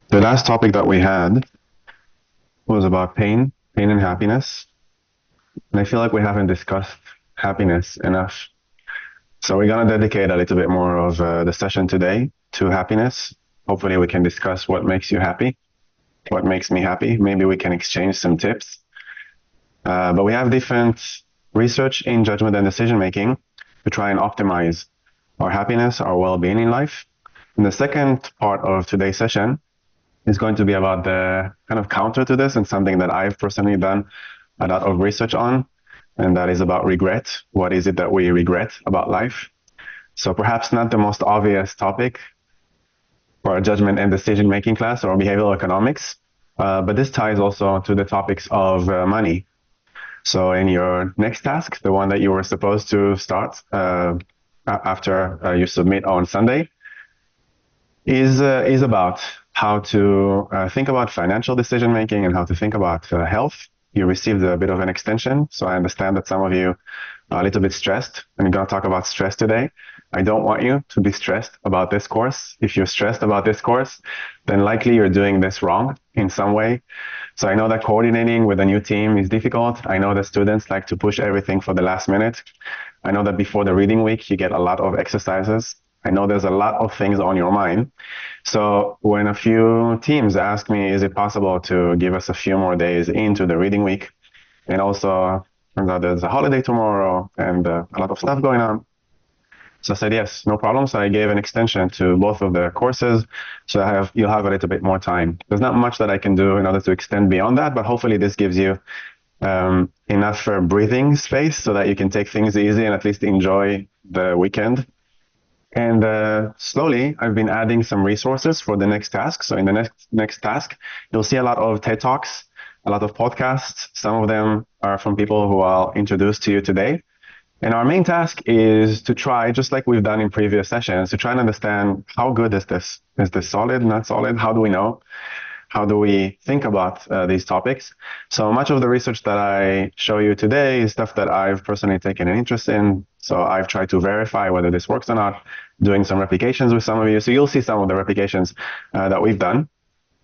The last topic that we had was about pain and happiness. And I feel like we haven't discussed happiness enough. So we're going to dedicate a little bit more of the session today to happiness. Hopefully, we can discuss what makes you happy, what makes me happy. Maybe we can exchange some tips. But we have different research in judgment and decision making to try and optimize our happiness, our well being in life. And the second part of today's session is going to be about the kind of counter to this and something that I've personally done a lot of research on, and that is about regret. What is it that we regret about life? So perhaps not the most obvious topic for a judgment and decision making class or behavioral economics, but this ties also to the topics of money. So in your next task, the one that you were supposed to start after you submit on Sunday, is about how to think about financial decision making and how to think about health. You received a bit of an extension, so I understand that some of you are a little bit stressed, and we're going to talk about stress today. I don't want you to be stressed about this course. If you're stressed about this course, then likely you're doing this wrong in some way. So I know that coordinating with a new team is difficult. I know that students like to push everything for the last minute. I know that before the reading week, you get a lot of exercises. I know there's a lot of things on your mind. So when a few teams ask me, is it possible to give us a few more days into the reading week? And also, turns out there's a holiday tomorrow and a lot of stuff going on. So I said, yes, no problem. So I gave an extension to both of the courses. So you'll have a little bit more time. There's not much that I can do in order to extend beyond that, but hopefully this gives you enough breathing space so that you can take things easy and at least enjoy the weekend. And slowly, I've been adding some resources for the next task. So in the next task, you'll see a lot of TED Talks, a lot of podcasts. Some of them are from people who I'll introduce to you today. And our main task is to try, just like we've done in previous sessions, to try and understand how good is this? Is this solid, not solid? How do we know? How do we think about these topics? So much of the research that I show you today is stuff that I've personally taken an interest in. So I've tried to verify whether this works or not, doing some replications with some of you. So you'll see some of the replications that we've done.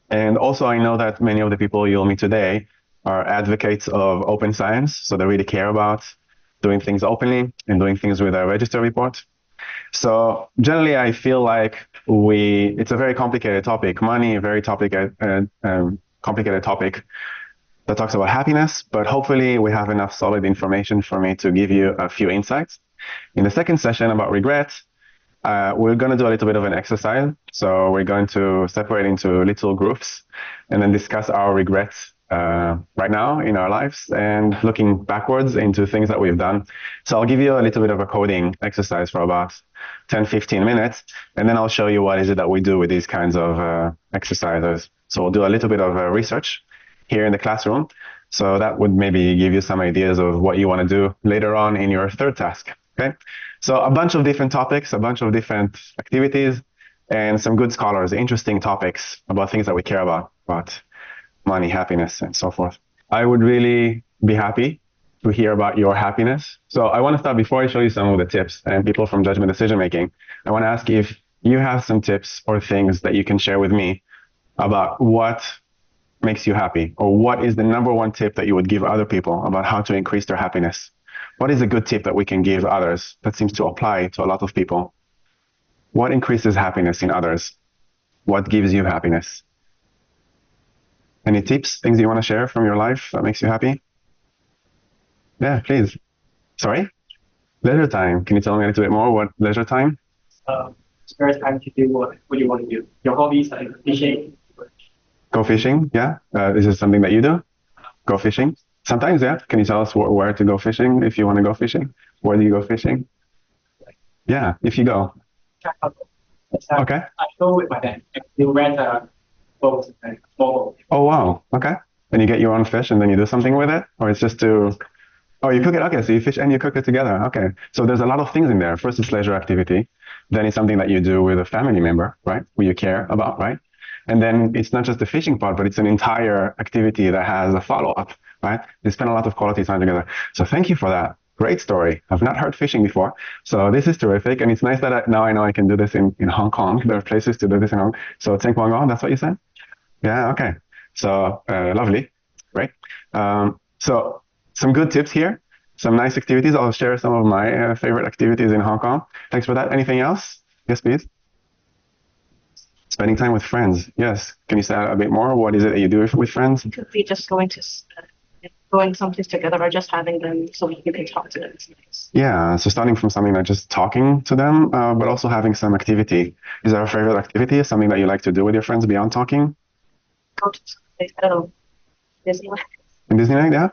And also, I know that many of the people you'll meet today are advocates of open science. So they really care about doing things openly and doing things with a register report. So generally, I feel like it's a very complicated topic. Money, a very complicated topic that talks about happiness, but hopefully we have enough solid information for me to give you a few insights. In the second session about regret, we're going to do a little bit of an exercise. So we're going to separate into little groups and then discuss our regrets right now in our lives and looking backwards into things that we've done. So I'll give you a little bit of a coding exercise for about 10, 15 minutes, and then I'll show you what is it that we do with these kinds of exercises. So we'll do a little bit of research here in the classroom. So that would maybe give you some ideas of what you want to do later on in your third task. Okay. So a bunch of different topics, a bunch of different activities, and some good scholars, interesting topics about things that we care about money, happiness, and so forth. I would really be happy to hear about your happiness. So I want to start before I show you some of the tips and people from judgment decision making. I want to ask if you have some tips or things that you can share with me about what makes you happy, or what is the number one tip that you would give other people about how to increase their happiness? What is a good tip that we can give others that seems to apply to a lot of people? What increases happiness in others? What gives you happiness? Any tips, things you want to share from your life that makes you happy? Yeah, please. Sorry? Leisure time. Can you tell me a little bit more? What leisure time? Spare time to do what you want to do. Your hobbies like fishing. Go fishing? Yeah. Is this something that you do? Go fishing? Sometimes, yeah. Can you tell us where to go fishing if you want to go fishing? Where do you go fishing? Yeah, if you go. Okay. I go with my dad. We rent a boat and boat. Oh, wow. Okay. And you get your own fish and then you do something with it? Or it's just to, oh, you cook it? Okay. So you fish and you cook it together. Okay. So there's a lot of things in there. First, it's leisure activity. Then it's something that you do with a family member, right? Who you care about, right? And then it's not just the fishing part, but it's an entire activity that has a follow-up, right? They spend a lot of quality time together. So thank you for that. Great story. I've not heard fishing before. So this is terrific. And it's nice that now I know I can do this in Hong Kong. There are places to do this in Hong Kong. So Tseng Kwang, that's what you said? Yeah, okay. So lovely. Great. So some good tips here, some nice activities. I'll share some of my favorite activities in Hong Kong. Thanks for that. Anything else? Yes, please. Spending time with friends. Yes. Can you say a bit more? What is it that you do with friends? Could be just going to going someplace together or just having them so you can talk to them. It's nice. Yeah. So starting from something like just talking to them, but also having some activity. Is there a favorite activity, something that you like to do with your friends beyond talking? Go to someplace, I don't know, Disneyland, In Disneyland, yeah?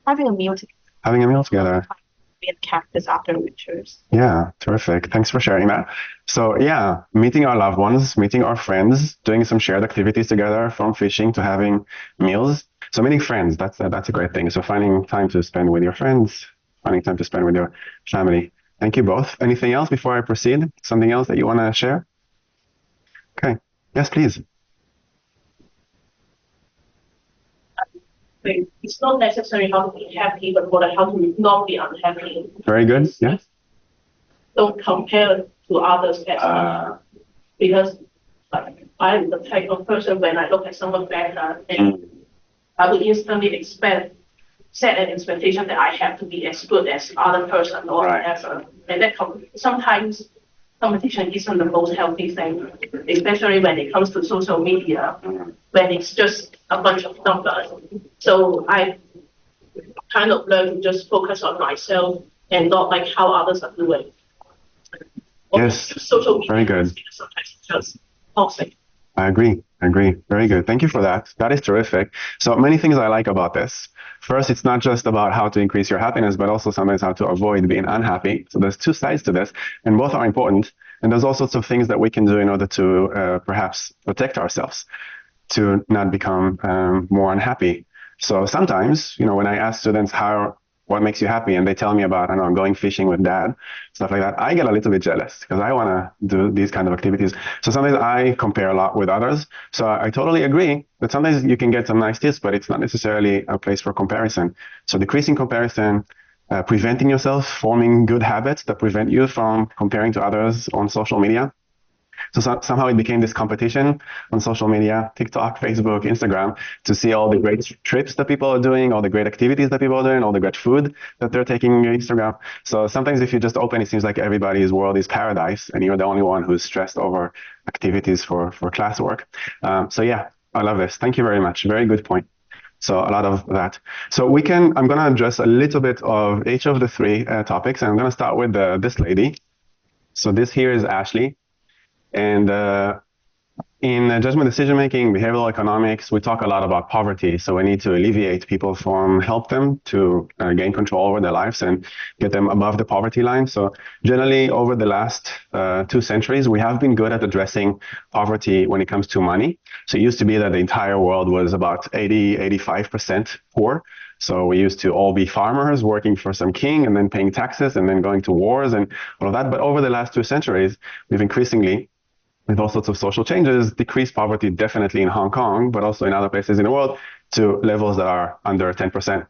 having a meal together, Having a meal together. be in cactus after winters. Yeah, terrific. Thanks for sharing that. So yeah, meeting our loved ones, meeting our friends, doing some shared activities together, from fishing to having meals. So meeting friends, that's a great thing. So finding time to spend with your friends, finding time to spend with your family. Thank you both. Anything else before I proceed? Something else that you want to share? Okay. Yes, please. It's not necessarily how to be happy, but rather how to not be unhappy. Very good. Yeah. Don't compare to others as much. Because like, I'm the type of person when I look at someone better, and I would instantly set an expectation that I have to be as good as other person or whatever. And that sometimes competition isn't the most healthy thing, especially when it comes to social media, when it's just a bunch of numbers. So I kind of learned to just focus on myself and not like how others are doing. Yes. Social media Very good. sometimes it's just toxic. I agree. I agree. Very good. Thank you for that. That is terrific. So many things I like about this. First, it's not just about how to increase your happiness, but also sometimes how to avoid being unhappy. So there's two sides to this, and both are important. And there's all sorts of things that we can do in order to perhaps protect ourselves, to not become more unhappy. So sometimes, when I ask students what makes you happy, and they tell me about, I don't know, going fishing with dad, stuff like that, I get a little bit jealous because I want to do these kind of activities. So sometimes I compare a lot with others. So I totally agree that sometimes you can get some nice tips, but it's not necessarily a place for comparison. So decreasing comparison, preventing yourself, forming good habits that prevent you from comparing to others on social media. So somehow it became this competition on social media, TikTok, Facebook, Instagram, to see all the great trips that people are doing, all the great activities that people are doing, all the great food that they're taking on Instagram. So sometimes if you just open, it seems like everybody's world is paradise, and you're the only one who's stressed over activities for classwork. So yeah, I love this. Thank you very much. Very good point. So a lot of that. So I'm going to address a little bit of each of the three topics. And I'm going to start with this lady. So this here is Ashley. And in judgment decision making, behavioral economics, we talk a lot about poverty. So we need to alleviate people help them to gain control over their lives and get them above the poverty line. So generally, over the last 2 centuries, we have been good at addressing poverty when it comes to money. So it used to be that the entire world was about 85% poor. So we used to all be farmers working for some king and then paying taxes and then going to wars and all of that. But over the last 2 centuries, we've increasingly, with all sorts of social changes, decreased poverty definitely in Hong Kong, but also in other places in the world, to levels that are under 10%.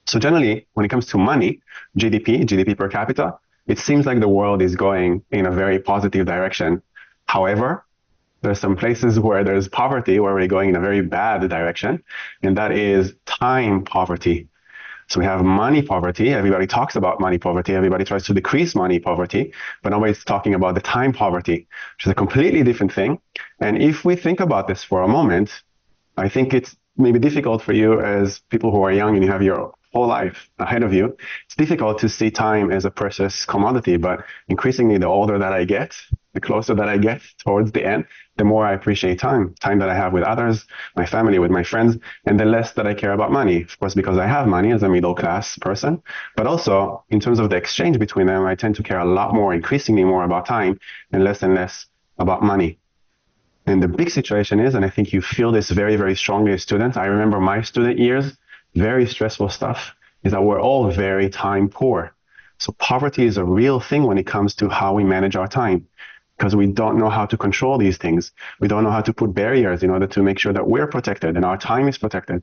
So generally, when it comes to money, GDP per capita, it seems like the world is going in a very positive direction. However, there's some places where there's poverty, where we're going in a very bad direction, and that is time poverty. So we have money poverty. Everybody talks about money poverty. Everybody tries to decrease money poverty, but nobody's talking about the time poverty, which is a completely different thing. And if we think about this for a moment, I think it's maybe difficult for you as people who are young and you have your whole life ahead of you. It's difficult to see time as a precious commodity, but increasingly the older that I get, the closer that I get towards the end, the more I appreciate time that I have with others, my family, with my friends, and the less that I care about money. Of course, because I have money as a middle class person, but also in terms of the exchange between them, I tend to care a lot more, increasingly more about time and less about money. And the big situation is, and I think you feel this very, very strongly as students, I remember my student years, very stressful stuff, is that we're all very time poor. So poverty is a real thing when it comes to how we manage our time, because we don't know how to control these things. We don't know how to put barriers in order to make sure that we're protected and our time is protected.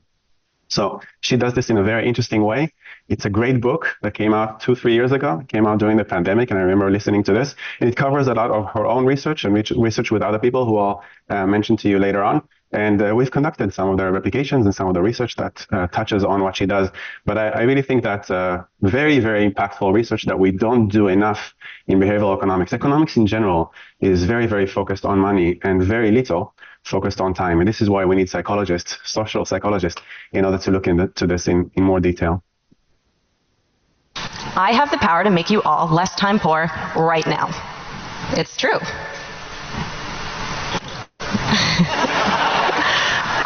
So she does this in a very interesting way. It's a great book that came out 2-3 years ago. It came out during the pandemic, and I remember listening to this. And it covers a lot of her own research and research with other people who I'll mention to you later on. And we've conducted some of the replications and some of the research that touches on what she does. But I really think that's very, very impactful research that we don't do enough in behavioral economics. Economics in general is very, very focused on money and very little focused on time. And this is why we need psychologists, social psychologists, in order to look into this in more detail. I have the power to make you all less time poor right now. It's true.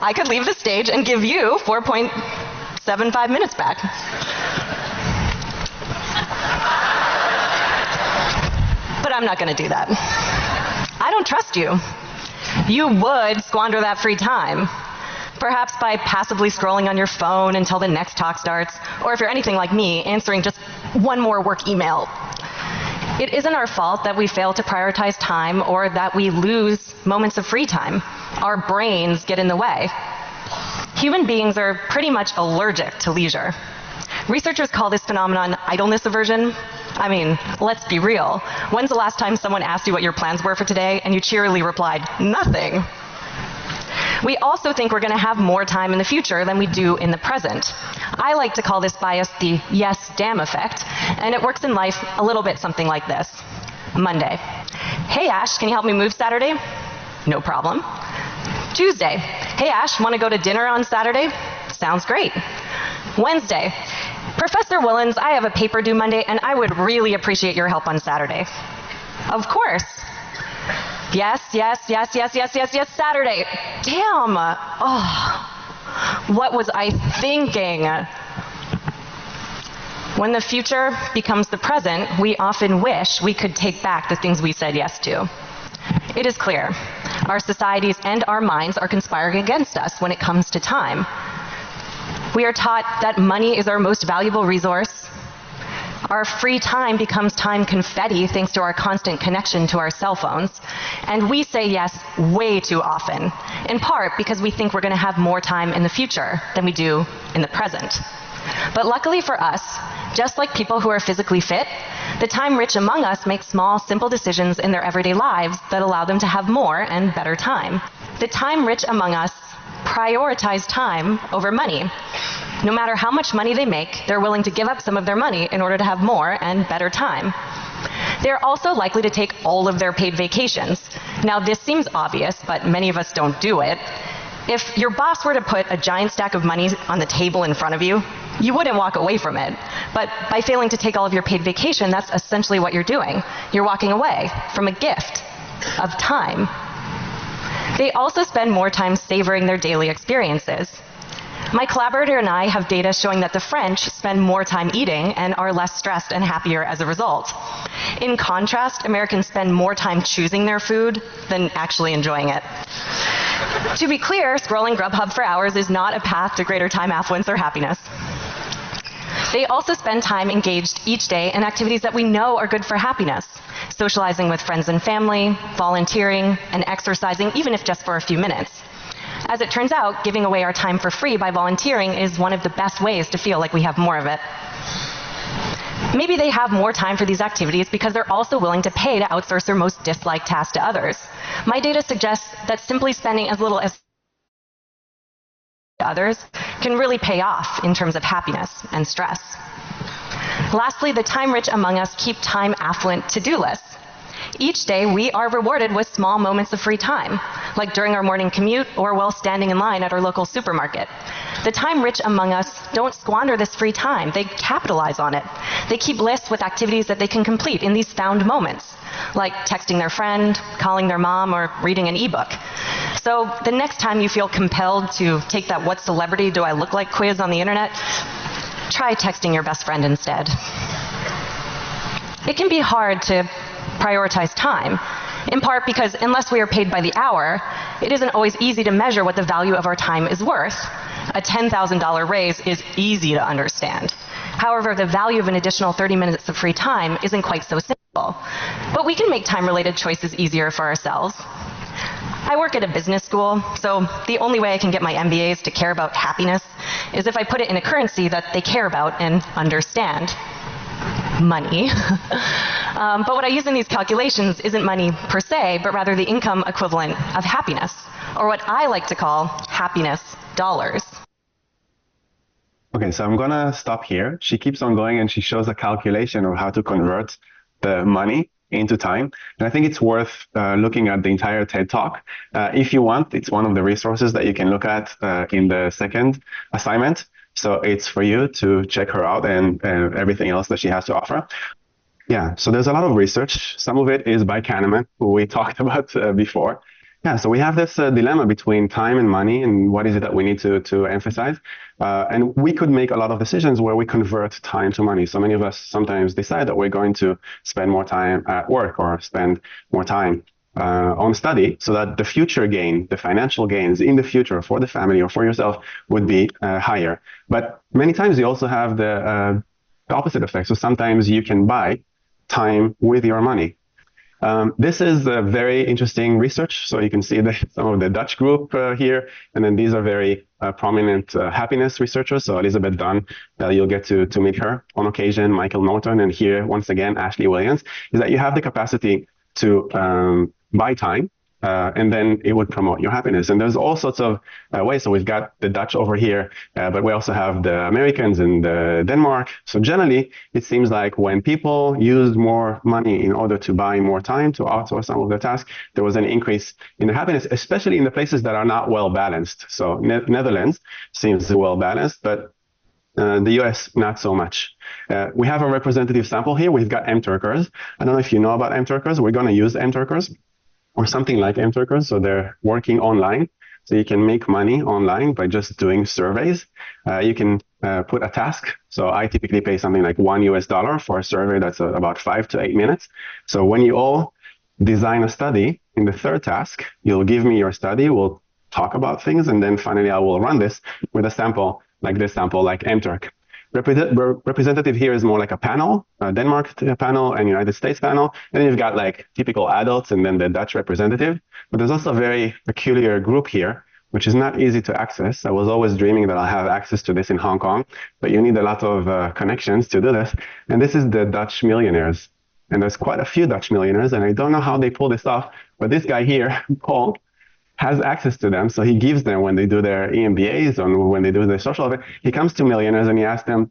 I could leave the stage and give you 4.75 minutes back. But I'm not going to do that. I don't trust you. You would squander that free time, perhaps by passively scrolling on your phone until the next talk starts, or if you're anything like me, answering just one more work email. It isn't our fault that we fail to prioritize time or that we lose moments of free time. Our brains get in the way. Human beings are pretty much allergic to leisure. Researchers call this phenomenon idleness aversion. I mean, let's be real. When's the last time someone asked you what your plans were for today and you cheerily replied, nothing? We also think we're going to have more time in the future than we do in the present. I like to call this bias the yes, damn effect, and it works in life a little bit something like this. Monday. Hey, Ash, can you help me move Saturday? No problem. Tuesday. Hey, Ash, want to go to dinner on Saturday? Sounds great. Wednesday. Professor Willens, I have a paper due Monday, and I would really appreciate your help on Saturday. Of course. Yes, Saturday. Damn. Oh, what was I thinking? When the future becomes the present, we often wish we could take back the things we said yes to. It is clear, our societies and our minds are conspiring against us when it comes to time. We are taught that money is our most valuable resource. Our free time becomes time confetti thanks to our constant connection to our cell phones. And we say yes way too often, in part because we think we're going to have more time in the future than we do in the present. But luckily for us, just like people who are physically fit, the time rich among us make small, simple decisions in their everyday lives that allow them to have more and better time. The time rich among us prioritize time over money. No matter how much money they make, they're willing to give up some of their money in order to have more and better time. They're also likely to take all of their paid vacations. Now, this seems obvious, but many of us don't do it. If your boss were to put a giant stack of money on the table in front of you, you wouldn't walk away from it. But by failing to take all of your paid vacation, that's essentially what you're doing. You're walking away from a gift of time. They also spend more time savoring their daily experiences. My collaborator and I have data showing that the French spend more time eating and are less stressed and happier as a result. In contrast, Americans spend more time choosing their food than actually enjoying it. To be clear, scrolling Grubhub for hours is not a path to greater time affluence or happiness. They also spend time engaged each day in activities that we know are good for happiness. Socializing with friends and family, volunteering, and exercising, even if just for a few minutes. As it turns out, giving away our time for free by volunteering is one of the best ways to feel like we have more of it. Maybe they have more time for these activities because they're also willing to pay to outsource their most disliked tasks to others. My data suggests that simply spending as little as others can really pay off in terms of happiness and stress. Lastly, the time rich among us keep time affluent to-do lists. Each day, we are rewarded with small moments of free time, like during our morning commute or while standing in line at our local supermarket. The time rich among us don't squander this free time. They capitalize on it. They keep lists with activities that they can complete in these found moments, like texting their friend, calling their mom, or reading an ebook. So the next time you feel compelled to take that "what celebrity do I look like" quiz on the internet, try texting your best friend instead. It can be hard to prioritize time, in part because unless we are paid by the hour, it isn't always easy to measure what the value of our time is worth. A $10,000 raise is easy to understand. However, the value of an additional 30 minutes of free time isn't quite so simple. But we can make time-related choices easier for ourselves. I work at a business school, so the only way I can get my MBAs to care about happiness is if I put it in a currency that they care about and understand. Money. But what I use in these calculations isn't money per se, but rather the income equivalent of happiness, or what I like to call happiness dollars. Okay, so I'm gonna stop here. She keeps on going and she shows a calculation of how to convert the money into time. And I think it's worth looking at the entire TED Talk. If you want, it's one of the resources that you can look at in the second assignment. So it's for you to check her out and everything else that she has to offer. Yeah, so there's a lot of research. Some of it is by Kahneman, who we talked about before. Yeah, so we have this dilemma between time and money, and what is it that we need to emphasize? And we could make a lot of decisions where we convert time to money. So many of us sometimes decide that we're going to spend more time at work or spend more time on study, so that the future gain, the financial gains in the future for the family or for yourself would be higher. But many times you also have the opposite effect. So sometimes you can buy time with your money. This is a very interesting research. So you can see some of the Dutch group here, and then these are very prominent happiness researchers. So Elizabeth Dunn, you'll get to meet her on occasion, Michael Norton, and here once again, Ashley Williams, is that you have the capacity to buy time. And then it would promote your happiness. And there's all sorts of ways. So we've got the Dutch over here, but we also have the Americans and Denmark. So generally, it seems like when people use more money in order to buy more time, to outsource some of their tasks, there was an increase in their happiness, especially in the places that are not well balanced. So Netherlands seems well balanced, but the US, not so much. We have a representative sample here. We've got M-Turkers. I don't know if you know about M-Turkers. We're going to use M-Turkers, or something like M-Turkers. So they're working online. So you can make money online by just doing surveys. You can put a task. So I typically pay something like $1 for a survey that's about 5 to 8 minutes. So when you all design a study, in the third task, you'll give me your study. We'll talk about things. And then finally, I will run this with a sample like this sample, like M-Turk. Representative here is more like a panel, Denmark panel and United States panel. And then you've got like typical adults and then the Dutch representative. But there's also a very peculiar group here, which is not easy to access. I was always dreaming that I'll have access to this in Hong Kong, but you need a lot of connections to do this. And this is the Dutch millionaires. And there's quite a few Dutch millionaires, and I don't know how they pull this off, but this guy here, Paul, has access to them. So he gives them when they do their EMBAs or when they do their social event, he comes to millionaires and he asks them,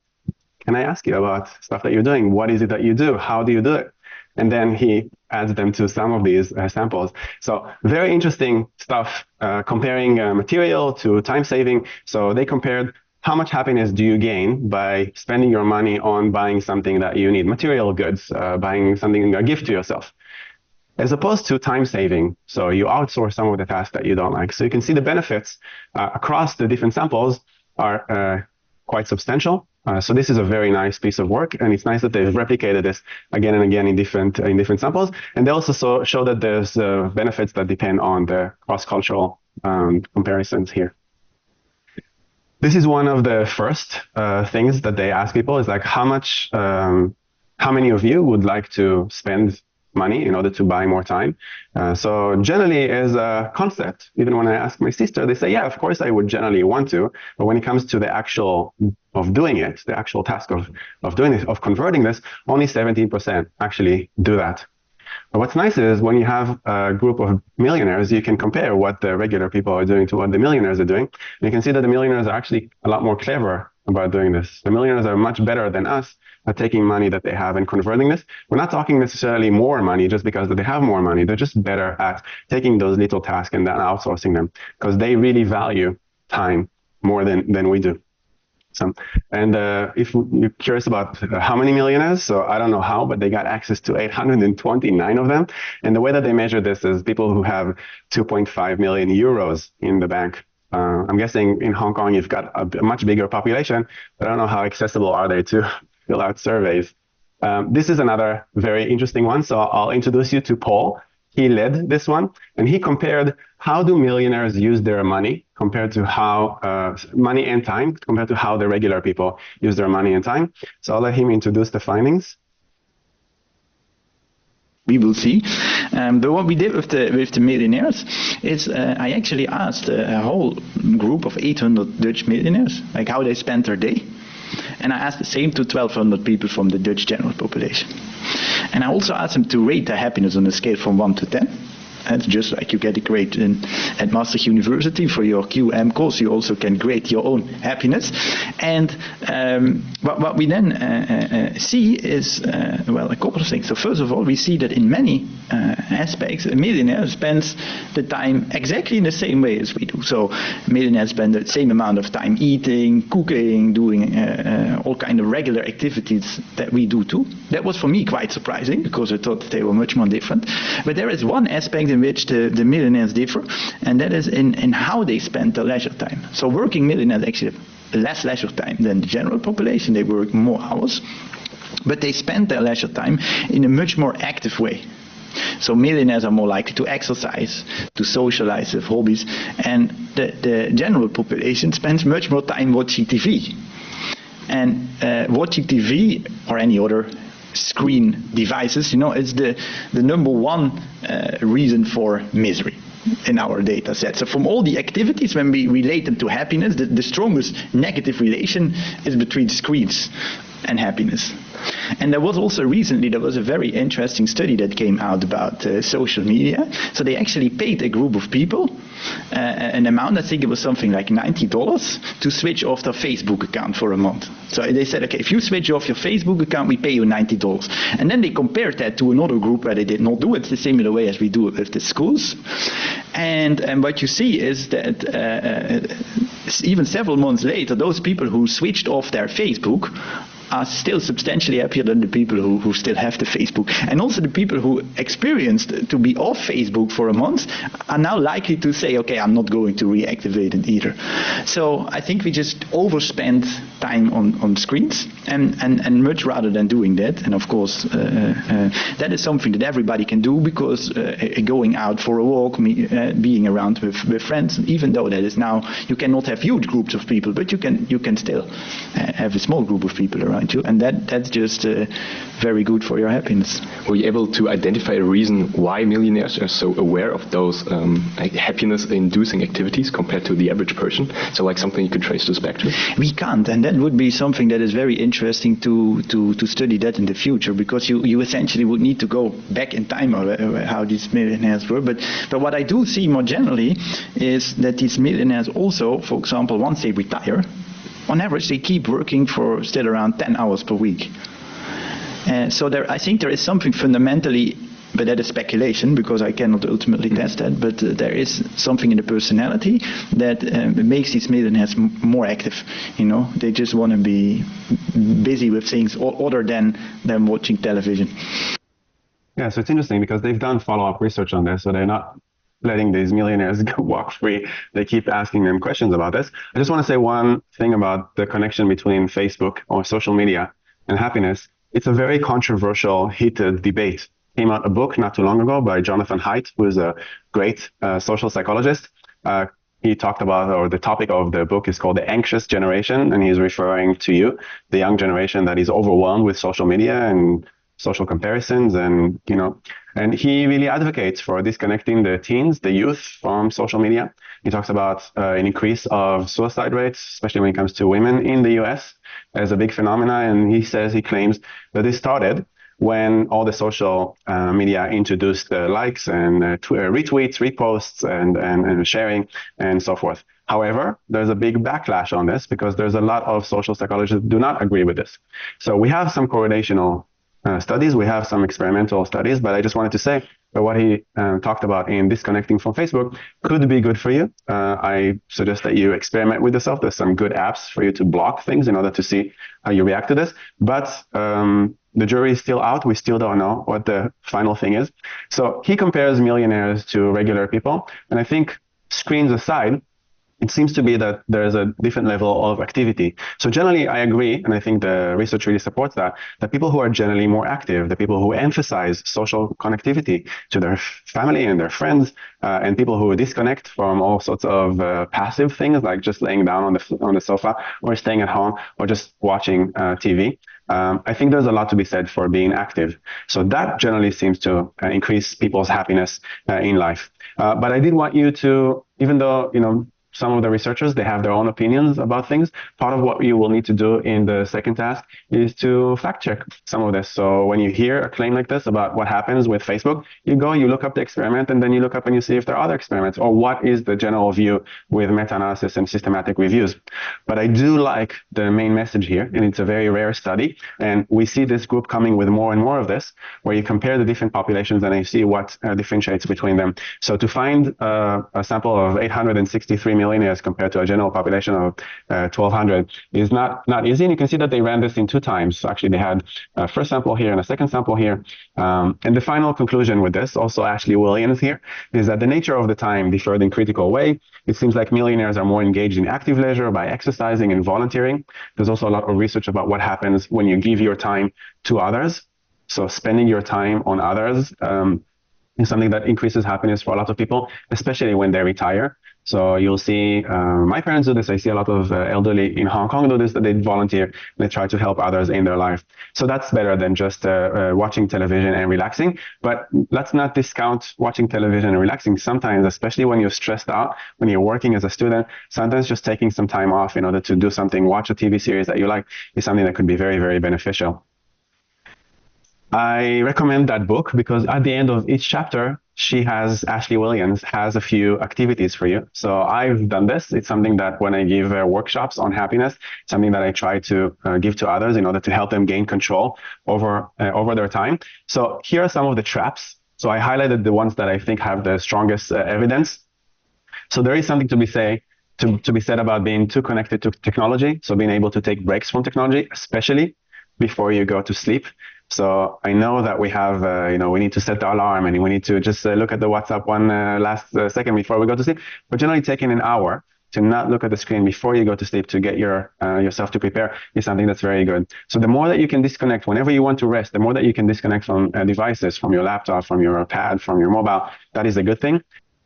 can I ask you about stuff that you're doing? What is it that you do? How do you do it? And then he adds them to some of these samples. So very interesting stuff, comparing material to time saving. So they compared how much happiness do you gain by spending your money on buying something that you need, material goods, buying something, a gift to yourself, as opposed to time saving. So you outsource some of the tasks that you don't like. So you can see the benefits across the different samples are quite substantial. So this is a very nice piece of work, and it's nice that they've replicated this again and again in different samples. And they also show that there's benefits that depend on the cross-cultural comparisons here. This is one of the first things that they ask people is like, how many of you would like to spend money in order to buy more time? So generally as a concept, even when I ask my sister, they say, yeah, of course I would generally want to. But when it comes to the actual of doing it, the actual task of doing it, of converting this, only 17% actually do that. But what's nice is when you have a group of millionaires, you can compare what the regular people are doing to what the millionaires are doing. And you can see that the millionaires are actually a lot more clever about doing this. The millionaires are much better than us at taking money that they have and converting this. We're not talking necessarily more money just because they have more money. They're just better at taking those little tasks and then outsourcing them because they really value time more than we do. So, and if you're curious about how many millionaires, so I don't know how, but they got access to 829 of them. And the way that they measure this is people who have 2.5 million euros in the bank. I'm guessing in Hong Kong, you've got a much bigger population, but I don't know how accessible are they to fill out surveys. This is another very interesting one. So I'll introduce you to Paul. He led this one, and he compared how do millionaires use their money compared to how money and time compared to how the regular people use their money and time. So I'll let him introduce the findings. we will see. But what we did with the millionaires is I actually asked a whole group of 800 Dutch millionaires, like how they spent their day. And I asked the same to 1,200 people from the Dutch general population. And I also asked them to rate their happiness on a scale from 1 to 10. It's just like you get a grade at Maastricht University for your QM course, you also can grade your own happiness. And what we then see is, well, a couple of things. So first of all, we see that in many aspects, a millionaire spends the time exactly in the same way as we do. So millionaires spend the same amount of time eating, cooking, doing all kind of regular activities that we do too. That was for me quite surprising because I thought they were much more different. But there is one aspect in which the millionaires differ, and that is in how they spend their leisure time. So working millionaires actually have less leisure time than the general population. They work more hours, but they spend their leisure time in a much more active way. So millionaires are more likely to exercise, to socialize with hobbies, and the general population spends much more time watching TV. And watching TV or any other screen devices, it's the number one reason for misery in our data set. So from all the activities, when we relate them to happiness, the strongest negative relation is between screens and happiness. And there was also recently, there was a very interesting study that came out about social media. So they actually paid a group of people an amount, I think it was something like $90, to switch off their Facebook account for a month. So they said, okay, if you switch off your Facebook account, we pay you $90. And then they compared that to another group where they did not do it the similar way as we do it with the schools. And what you see is that even several months later, those people who switched off their Facebook are still substantially happier than the people who still have the Facebook. And also the people who experienced to be off Facebook for a month are now likely to say, okay, I'm not going to reactivate it either. So I think we just overspend time on screens and much rather than doing that. And of course, that is something that everybody can do because going out for a walk, being around with friends, even though that is now, you cannot have huge groups of people, but you can still have a small group of people around you, and that's just very good for your happiness. Were you able to identify a reason why millionaires are so aware of those happiness-inducing activities compared to the average person? So like something you could trace this back to? We can't, and that would be something that is very interesting to study that in the future, because you essentially would need to go back in time or how these millionaires were. But what I do see more generally is that these millionaires also, for example, once they retire, on average, they keep working for still around 10 hours per week. So I think there is something fundamentally, but that is speculation because I cannot ultimately test that, but there is something in the personality that makes these millionaires more active. They just want to be busy with things other than watching television. Yeah, so it's interesting because they've done follow-up research on this, so they're not letting these millionaires go walk free. They keep asking them questions about this. I just want to say one thing about the connection between Facebook or social media and happiness. It's a very controversial, heated debate. Came out a book not too long ago by Jonathan Haidt, who is a great social psychologist. He talked about, or the topic of the book is called The Anxious Generation, and he's referring to you, the young generation that is overwhelmed with social media and social comparisons, and he really advocates for disconnecting the teens, the youth, from social media. He talks about an increase of suicide rates, especially when it comes to women in the US, as a big phenomena. And he claims that this started when all the social media introduced likes and retweets, reposts, and sharing, and so forth. However, there's a big backlash on this because there's a lot of social psychologists who do not agree with this. So we have some correlational studies, we have some experimental studies, but I just wanted to say that what he talked about in disconnecting from Facebook could be good for you. I suggest that you experiment with yourself. There's some good apps for you to block things in order to see how you react to this. But the jury is still out. We still don't know what the final thing is. So he compares millionaires to regular people. And I think, screens aside, it seems to be that there is a different level of activity. So generally, I agree, and I think the research really supports that people who are generally more active, the people who emphasize social connectivity to their family and their friends, and people who disconnect from all sorts of passive things like just laying down on the sofa or staying at home or just watching TV. I think there's a lot to be said for being active. So that generally seems to increase people's happiness in life. But I did want you to, even though, some of the researchers, they have their own opinions about things. Part of what you will need to do in the second task is to fact check some of this. So when you hear a claim like this about what happens with Facebook, you look up the experiment, and then you look up and you see if there are other experiments, or what is the general view with meta-analysis and systematic reviews. But I do like the main message here, and it's a very rare study. And we see this group coming with more and more of this, where you compare the different populations and you see what differentiates between them. So to find a sample of 863 millionaires compared to a general population of 1,200 is not easy. And you can see that they ran this in 2 times. So actually, they had a first sample here and a second sample here. And the final conclusion with this, also Ashley Williams here, is that the nature of the time differed in critical way. It seems like millionaires are more engaged in active leisure by exercising and volunteering. There's also a lot of research about what happens when you give your time to others. So spending your time on others is something that increases happiness for a lot of people, especially when they retire. So you'll see my parents do this. I see a lot of elderly in Hong Kong do this, that they volunteer. They try to help others in their life. So that's better than just watching television and relaxing. But let's not discount watching television and relaxing. Sometimes, especially when you're stressed out, when you're working as a student, sometimes just taking some time off in order to do something, watch a TV series that you like, is something that could be very, very beneficial. I recommend that book because at the end of each chapter, Ashley Williams has a few activities for you. So I've done this. It's something that when I give workshops on happiness, something that I try to give to others in order to help them gain control over their time. So here are some of the traps. So I highlighted the ones that I think have the strongest evidence. So there is something to be said about being too connected to technology. So being able to take breaks from technology, especially before you go to sleep. So I know that we have, we need to set the alarm and we need to just look at the WhatsApp one last second before we go to sleep. But generally taking an hour to not look at the screen before you go to sleep to get yourself to prepare is something that's very good. So the more that you can disconnect whenever you want to rest, the more that you can disconnect from devices, from your laptop, from your pad, from your mobile, that is a good thing.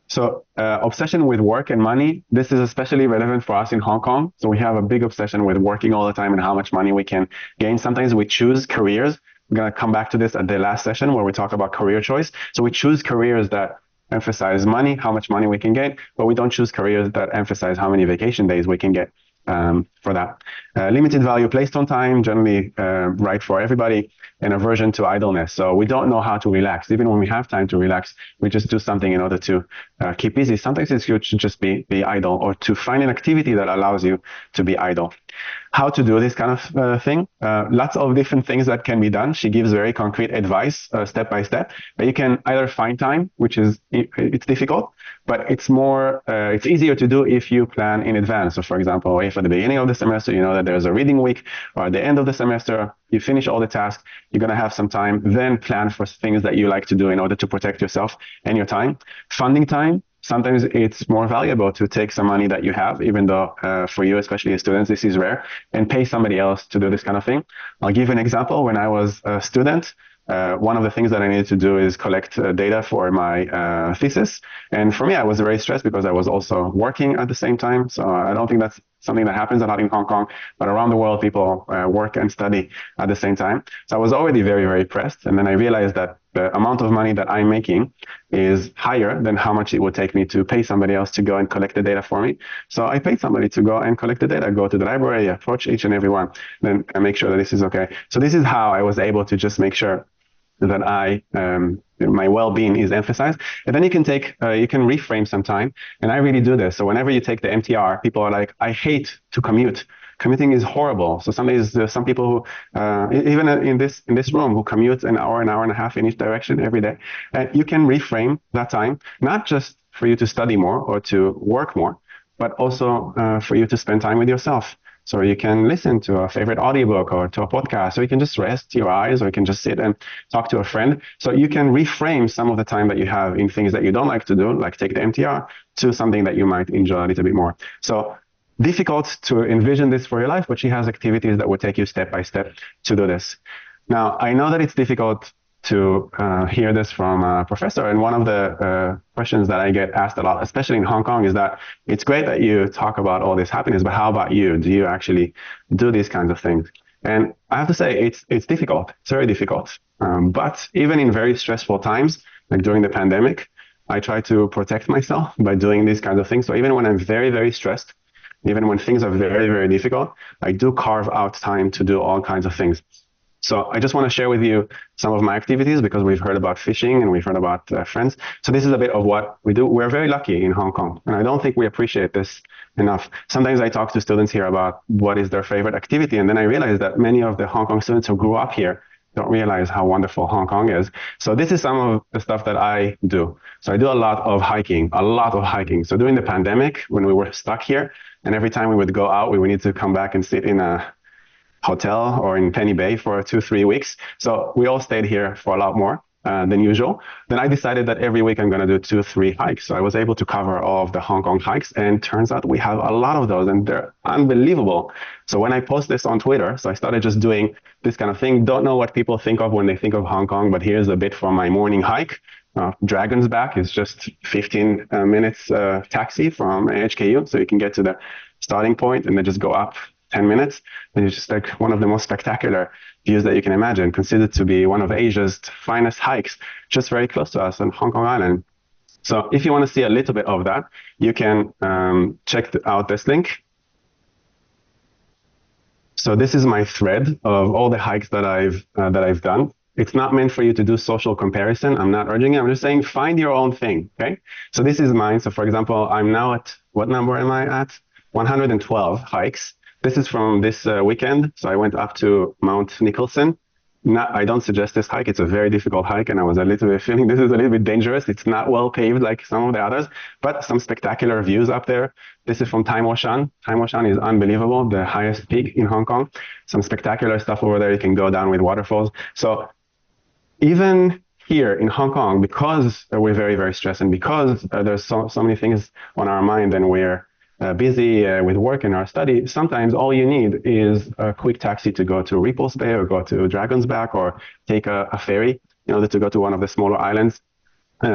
So obsession with work and money, this is especially relevant for us in Hong Kong. So we have a big obsession with working all the time and how much money we can gain. Sometimes we choose careers. We're going to come back to this at the last session where we talk about career choice. So we choose careers that emphasize money, how much money we can get, but we don't choose careers that emphasize how many vacation days we can get for that. Limited value placed on time, generally right for everybody, and aversion to idleness. So we don't know how to relax. Even when we have time to relax, we just do something in order to keep busy. Sometimes it's good to just be idle or to find an activity that allows you to be idle. How to do this kind of thing. Lots of different things that can be done. She gives very concrete advice step by step, but you can either find time, which is, it's difficult, but it's easier to do if you plan in advance. So for example, if at the beginning of the semester, you know that there's a reading week, or at the end of the semester, you finish all the tasks, you're going to have some time, then plan for things that you like to do in order to protect yourself and your time. Funding time. Sometimes it's more valuable to take some money that you have, even though for you, especially as students, this is rare, and pay somebody else to do this kind of thing. I'll give you an example. When I was a student, one of the things that I needed to do is collect data for my thesis. And for me, I was very stressed because I was also working at the same time. So I don't think that's something that happens a lot in Hong Kong, but around the world, people work and study at the same time. So I was already very, very pressed. And then I realized that the amount of money that I'm making is higher than how much it would take me to pay somebody else to go and collect the data for me. So I paid somebody to go and collect the data, go to the library, approach each and every one, then make sure that this is okay. So this is how I was able to just make sure that my well-being is emphasized. And then you can reframe some time. And I really do this. So whenever you take the MTR, people are like, I hate to commute. Commuting is horrible. So there's some people who, even in this room, who commute an hour and a half in each direction every day. You can reframe that time, not just for you to study more or to work more, but also for you to spend time with yourself. So you can listen to a favorite audiobook or to a podcast, or you can just rest your eyes, or you can just sit and talk to a friend. So you can reframe some of the time that you have in things that you don't like to do, like take the MTR, to something that you might enjoy a little bit more. So difficult to envision this for your life, but she has activities that will take you step by step to do this. Now, I know that it's difficult to hear this from a professor, and one of the questions that I get asked a lot, especially in Hong Kong, is that it's great that you talk about all this happiness, but how about you? Do you actually do these kinds of things? And I have to say, it's difficult. It's very difficult. But even in very stressful times, like during the pandemic, I try to protect myself by doing these kinds of things. So even when I'm very, very stressed, even when things are very, very difficult, I do carve out time to do all kinds of things. So I just want to share with you some of my activities, because we've heard about fishing and we've heard about friends. So this is a bit of what we do. We're very lucky in Hong Kong, and I don't think we appreciate this enough. Sometimes I talk to students here about what is their favorite activity, and then I realize that many of the Hong Kong students who grew up here don't realize how wonderful Hong Kong is. So this is some of the stuff that I do. So I do a lot of hiking. So during the pandemic, when we were stuck here, and every time we would go out, we would need to come back and sit in a hotel or in Penny Bay for 2-3 weeks. So we all stayed here for a lot more than usual. Then I decided that every week I'm going to do 2-3 hikes. So I was able to cover all of the Hong Kong hikes, and turns out we have a lot of those, and they're unbelievable. So when I post this on Twitter, so I started just doing this kind of thing. Don't know what people think of when they think of Hong Kong, but here's a bit from my morning hike. Dragon's Back is just 15 minutes taxi from HKU. So you can get to the starting point and then just go up 10 minutes. And it's just like one of the most spectacular views that you can imagine, considered to be one of Asia's finest hikes, just very close to us on Hong Kong Island. So if you want to see a little bit of that, you can check out this link. So this is my thread of all the hikes that I've done. It's not meant for you to do social comparison. I'm not urging it. I'm just saying find your own thing. Okay. So this is mine. So for example, I'm now at, what number am I at? 112 hikes. This is from this weekend. So I went up to Mount Nicholson. I don't suggest this hike. It's a very difficult hike, and I was a little bit feeling this is a little bit dangerous. It's not well paved like some of the others, but some spectacular views up there. This is from Tai Mo Shan. Tai Mo Shan is unbelievable, the highest peak in Hong Kong. Some spectacular stuff over there. You can go down with waterfalls. So even here in Hong Kong, because we're very, very stressed, and because there's so many things on our mind, and we're busy with work and our study, sometimes all you need is a quick taxi to go to Repulse Bay, or go to Dragon's Back, or take a ferry in order to go to one of the smaller islands.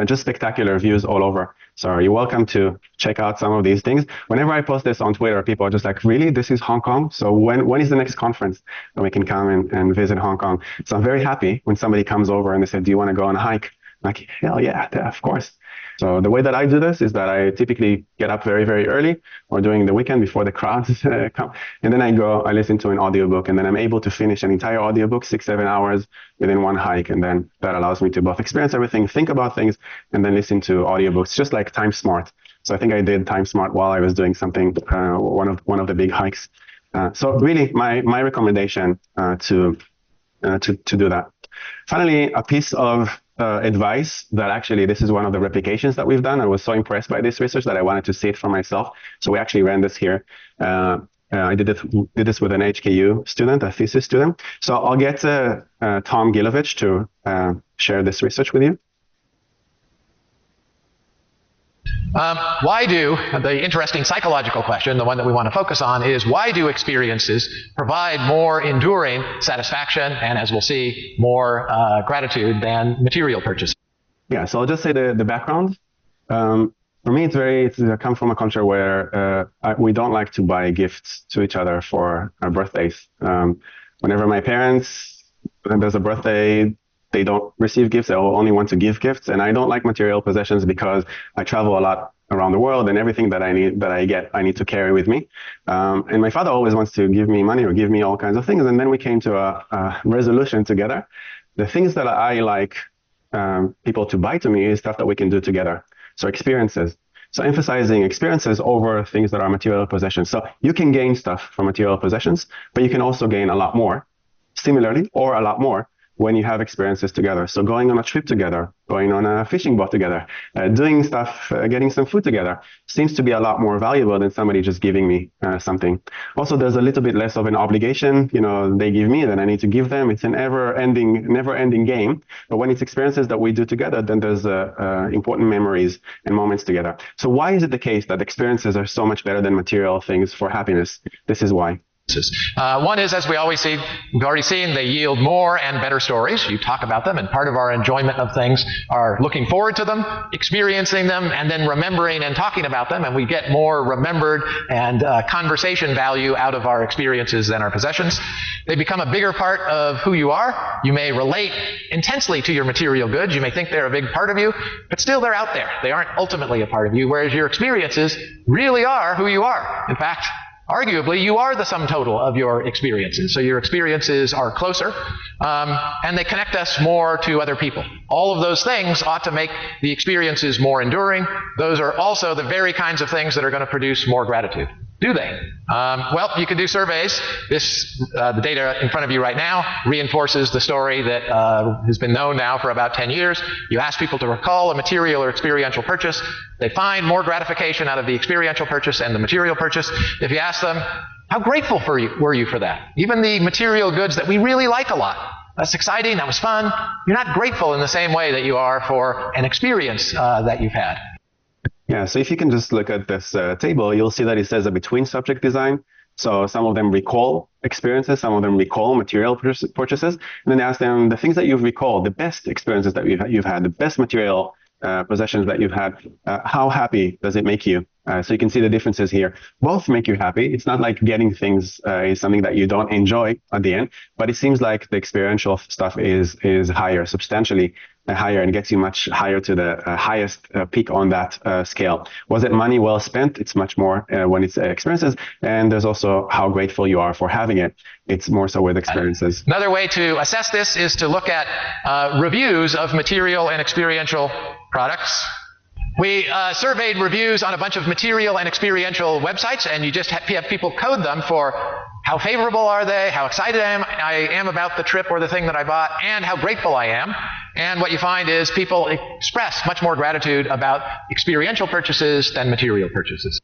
Just spectacular views all over. So you're welcome to check out some of these things. Whenever I post this on Twitter, people are just like, really? This is Hong Kong? So when is the next conference that we can come and visit Hong Kong? So I'm very happy when somebody comes over and they say, do you want to go on a hike? I'm like, hell yeah, of course. So the way that I do this is that I typically get up very, very early, or during the weekend before the crowds come. And then I listen to an audiobook, and then I'm able to finish an entire audiobook, 6-7 hours within one hike. And then that allows me to both experience everything, think about things, and then listen to audiobooks, just like Time Smart. So I think I did Time Smart while I was doing something, one of the big hikes. So really my recommendation to do that. Finally, a piece of advice that actually this is one of the replications that we've done. I was so impressed by this research that I wanted to see it for myself. So we actually ran this here. I did this with an HKU student, a thesis student. So I'll get Tom Gilovich to share this research with you. The interesting psychological question, the one that we want to focus on, is why do experiences provide more enduring satisfaction and, as we'll see, more gratitude than material purchases? Yeah, so I'll just say the background. For me, I come from a culture where we don't like to buy gifts to each other for our birthdays. Whenever my parents, when there's a birthday, they don't receive gifts. They only want to give gifts. And I don't like material possessions because I travel a lot around the world, and everything that I need to carry with me. And my father always wants to give me money or give me all kinds of things. And then we came to a resolution together. The things that I like people to buy to me is stuff that we can do together. So experiences. So emphasizing experiences over things that are material possessions. So you can gain stuff from material possessions, but you can also gain a lot more, similarly, or a lot more when you have experiences together. So going on a trip together, going on a fishing boat together, doing stuff, getting some food together seems to be a lot more valuable than somebody just giving me something. Also, there's a little bit less of an obligation. You know, they give me, then I need to give them. It's an never-ending game. But when it's experiences that we do together, then there's important memories and moments together. So why is it the case that experiences are so much better than material things for happiness? This is why. One is, as we've already seen, they yield more and better stories. You talk about them, and part of our enjoyment of things are looking forward to them, experiencing them, and then remembering and talking about them, and we get more remembered and conversation value out of our experiences than our possessions. They become a bigger part of who you are. You may relate intensely to your material goods. You may think they're a big part of you, but still they're out there. They aren't ultimately a part of you, whereas your experiences really are who you are. In fact, arguably, you are the sum total of your experiences. So your experiences are closer, and they connect us more to other people. All of those things ought to make the experiences more enduring. Those are also the very kinds of things that are going to produce more gratitude. Do they? Well, you can do surveys. The data in front of you right now reinforces the story that has been known now for about 10 years. You ask people to recall a material or experiential purchase. They find more gratification out of the experiential purchase and the material purchase. If you ask them, how grateful were you for that? Even the material goods that we really like a lot. That's exciting, that was fun. You're not grateful in the same way that you are for an experience that you've had. Yeah, so if you can just look at this table, you'll see that it says a between subject design. So some of them recall experiences, some of them recall material purchases, and then they ask them the things that you've recalled, the best experiences that you've had, the best material possessions that you've had, how happy does it make you? So you can see the differences here. Both make you happy. It's not like getting things is something that you don't enjoy at the end, but it seems like the experiential stuff is higher, substantially higher, and gets you much higher to the highest peak on that scale. Was it money well spent? It's much more when it's experiences, and there's also how grateful you are for having it. It's more so with experiences. Another way to assess this is to look at reviews of material and experiential products. We surveyed reviews on a bunch of material and experiential websites, and you just have people code them for how favorable are they, how excited I am about the trip or the thing that I bought, and how grateful I am. And what you find is people express much more gratitude about experiential purchases than material purchases.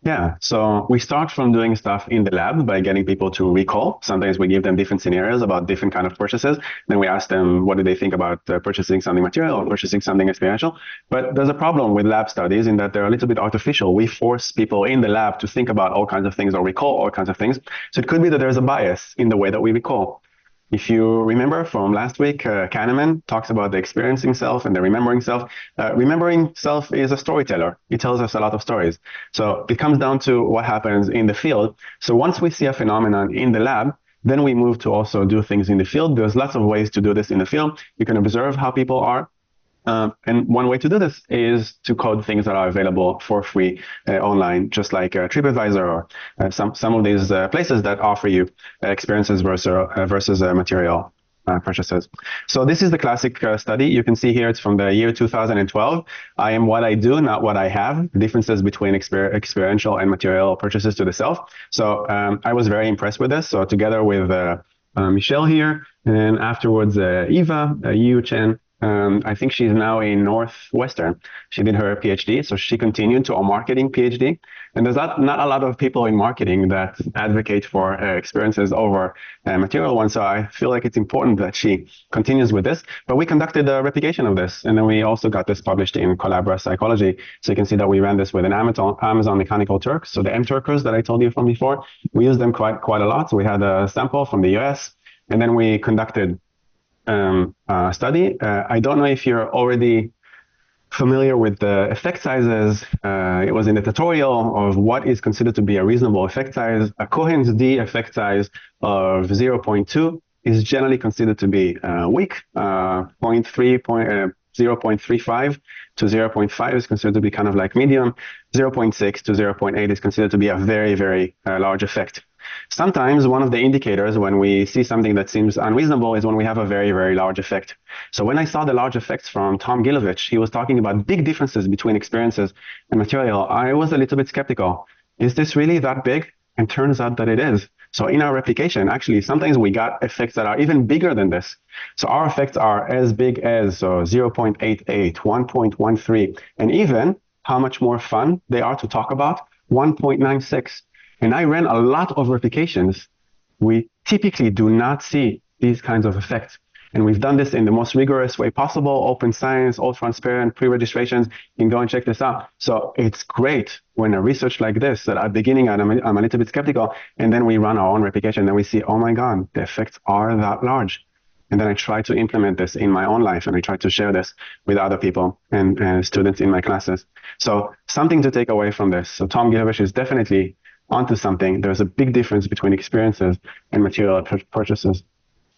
Yeah, so we start from doing stuff in the lab by getting people to recall. Sometimes we give them different scenarios about different kind of purchases. Then we ask them, what do they think about purchasing something material or purchasing something experiential? But there's a problem with lab studies in that they're a little bit artificial. We force people in the lab to think about all kinds of things or recall all kinds of things. So it could be that there's a bias in the way that we recall. If you remember from last week, Kahneman talks about the experiencing self and the remembering self. Remembering self is a storyteller. It tells us a lot of stories. So it comes down to what happens in the field. So once we see a phenomenon in the lab, then we move to also do things in the field. There's lots of ways to do this in the field. You can observe how people are. And one way to do this is to code things that are available for free online, just like TripAdvisor or some of these places that offer you experiences versus material purchases. So this is the classic study. You can see here it's from the year 2012. I am what I do, not what I have. The differences between experiential and material purchases to the self. So I was very impressed with this. So together with Michelle here, and afterwards Eva, Yu Chen, I think she's now in Northwestern. She did her PhD, so she continued to a marketing PhD. And there's not a lot of people in marketing that advocate for experiences over material ones. So I feel like it's important that she continues with this. But we conducted a replication of this, and then we also got this published in Collabora Psychology. So you can see that we ran this with an Amazon Mechanical Turk. So the M-Turkers that I told you from before, we used them quite a lot. So we had a sample from the US, and then we conducted study. I don't know if you're already familiar with the effect sizes. It was in the tutorial of what is considered to be a reasonable effect size. A Cohen's d effect size of 0.2 is generally considered to be weak. 0.35 to 0.5 is considered to be kind of like medium. 0.6 to 0.8 is considered to be a very, very large effect. Sometimes one of the indicators when we see something that seems unreasonable is when we have a very, very large effect. So when I saw the large effects from Tom Gilovich, he was talking about big differences between experiences and material. I was a little bit skeptical. Is this really that big? And turns out that it is. So in our replication, actually, sometimes we got effects that are even bigger than this. So our effects are as big as 0.88, 1.13, and even how much more fun they are to talk about, 1.96. And I ran a lot of replications. We typically do not see these kinds of effects. And we've done this in the most rigorous way possible, open science, all transparent, pre-registrations. You can go and check this out. So it's great when a research like this, that at the beginning I'm a little bit skeptical, and then we run our own replication, and we see, oh my God, the effects are that large. And then I try to implement this in my own life, and I try to share this with other people and students in my classes. So something to take away from this. So Tom Gilad is definitely onto something. There's a big difference between experiences and material purchases.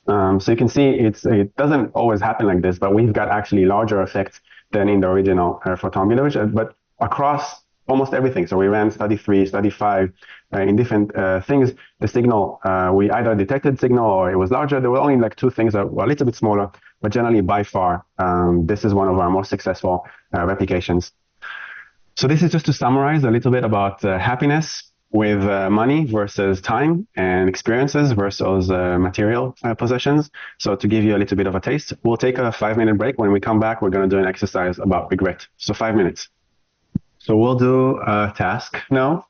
So you can see it doesn't always happen like this, but we've got actually larger effects than in the original for Tom Gilad, but across almost everything. So we ran study 3, study 5 in different things. The signal, we either detected signal or it was larger. There were only like 2 things that were a little bit smaller, but generally by far, this is one of our most successful replications. So this is just to summarize a little bit about happiness with money versus time, and experiences versus material possessions. So to give you a little bit of a taste, we'll take a 5-minute break. When we come back, we're going to do an exercise about regret. So 5 minutes. So we'll do a task now.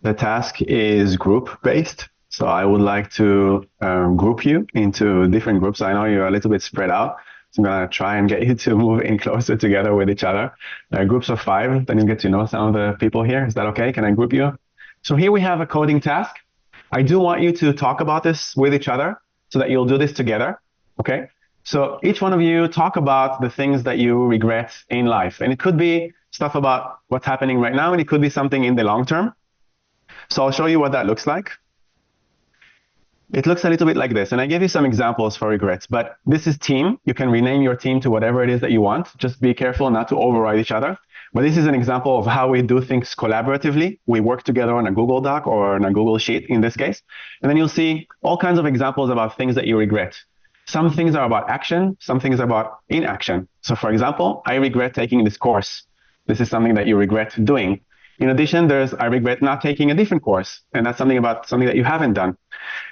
The task is group-based. So I would like to group you into different groups. I know you're a little bit spread out. So I'm going to try and get you to move in closer together with each other. Groups of 5, then you get to know some of the people here. Is that okay? Can I group you? So here we have a coding task. I do want you to talk about this with each other so that you'll do this together, okay? So each one of you talk about the things that you regret in life. And it could be stuff about what's happening right now, and it could be something in the long term. So I'll show you what that looks like. It looks a little bit like this, and I gave you some examples for regrets, but this is team. You can rename your team to whatever it is that you want. Just be careful not to override each other. But this is an example of how we do things collaboratively. We work together on a Google Doc or on a Google Sheet in this case. And then you'll see all kinds of examples about things that you regret. Some things are about action, some things are about inaction. So for example, I regret taking this course. This is something that you regret doing. In addition, I regret not taking a different course, and that's something that you haven't done.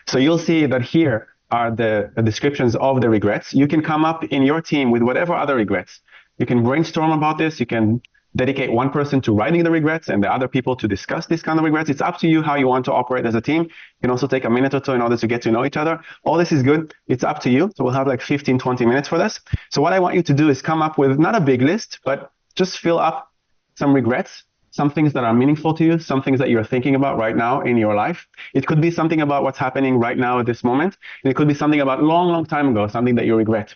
So you'll see that here are the descriptions of the regrets. You can come up in your team with whatever other regrets. You can brainstorm about this. You can dedicate one person to writing the regrets and the other people to discuss this kind of regrets. It's up to you how you want to operate as a team. You can also take a minute or 2 in order to get to know each other. All this is good. It's up to you. So we'll have like 15, 20 minutes for this. So what I want you to do is come up with not a big list, but just fill up some regrets, some things that are meaningful to you, some things that you're thinking about right now in your life. It could be something about what's happening right now at this moment. And it could be something about long, long time ago, something that you regret.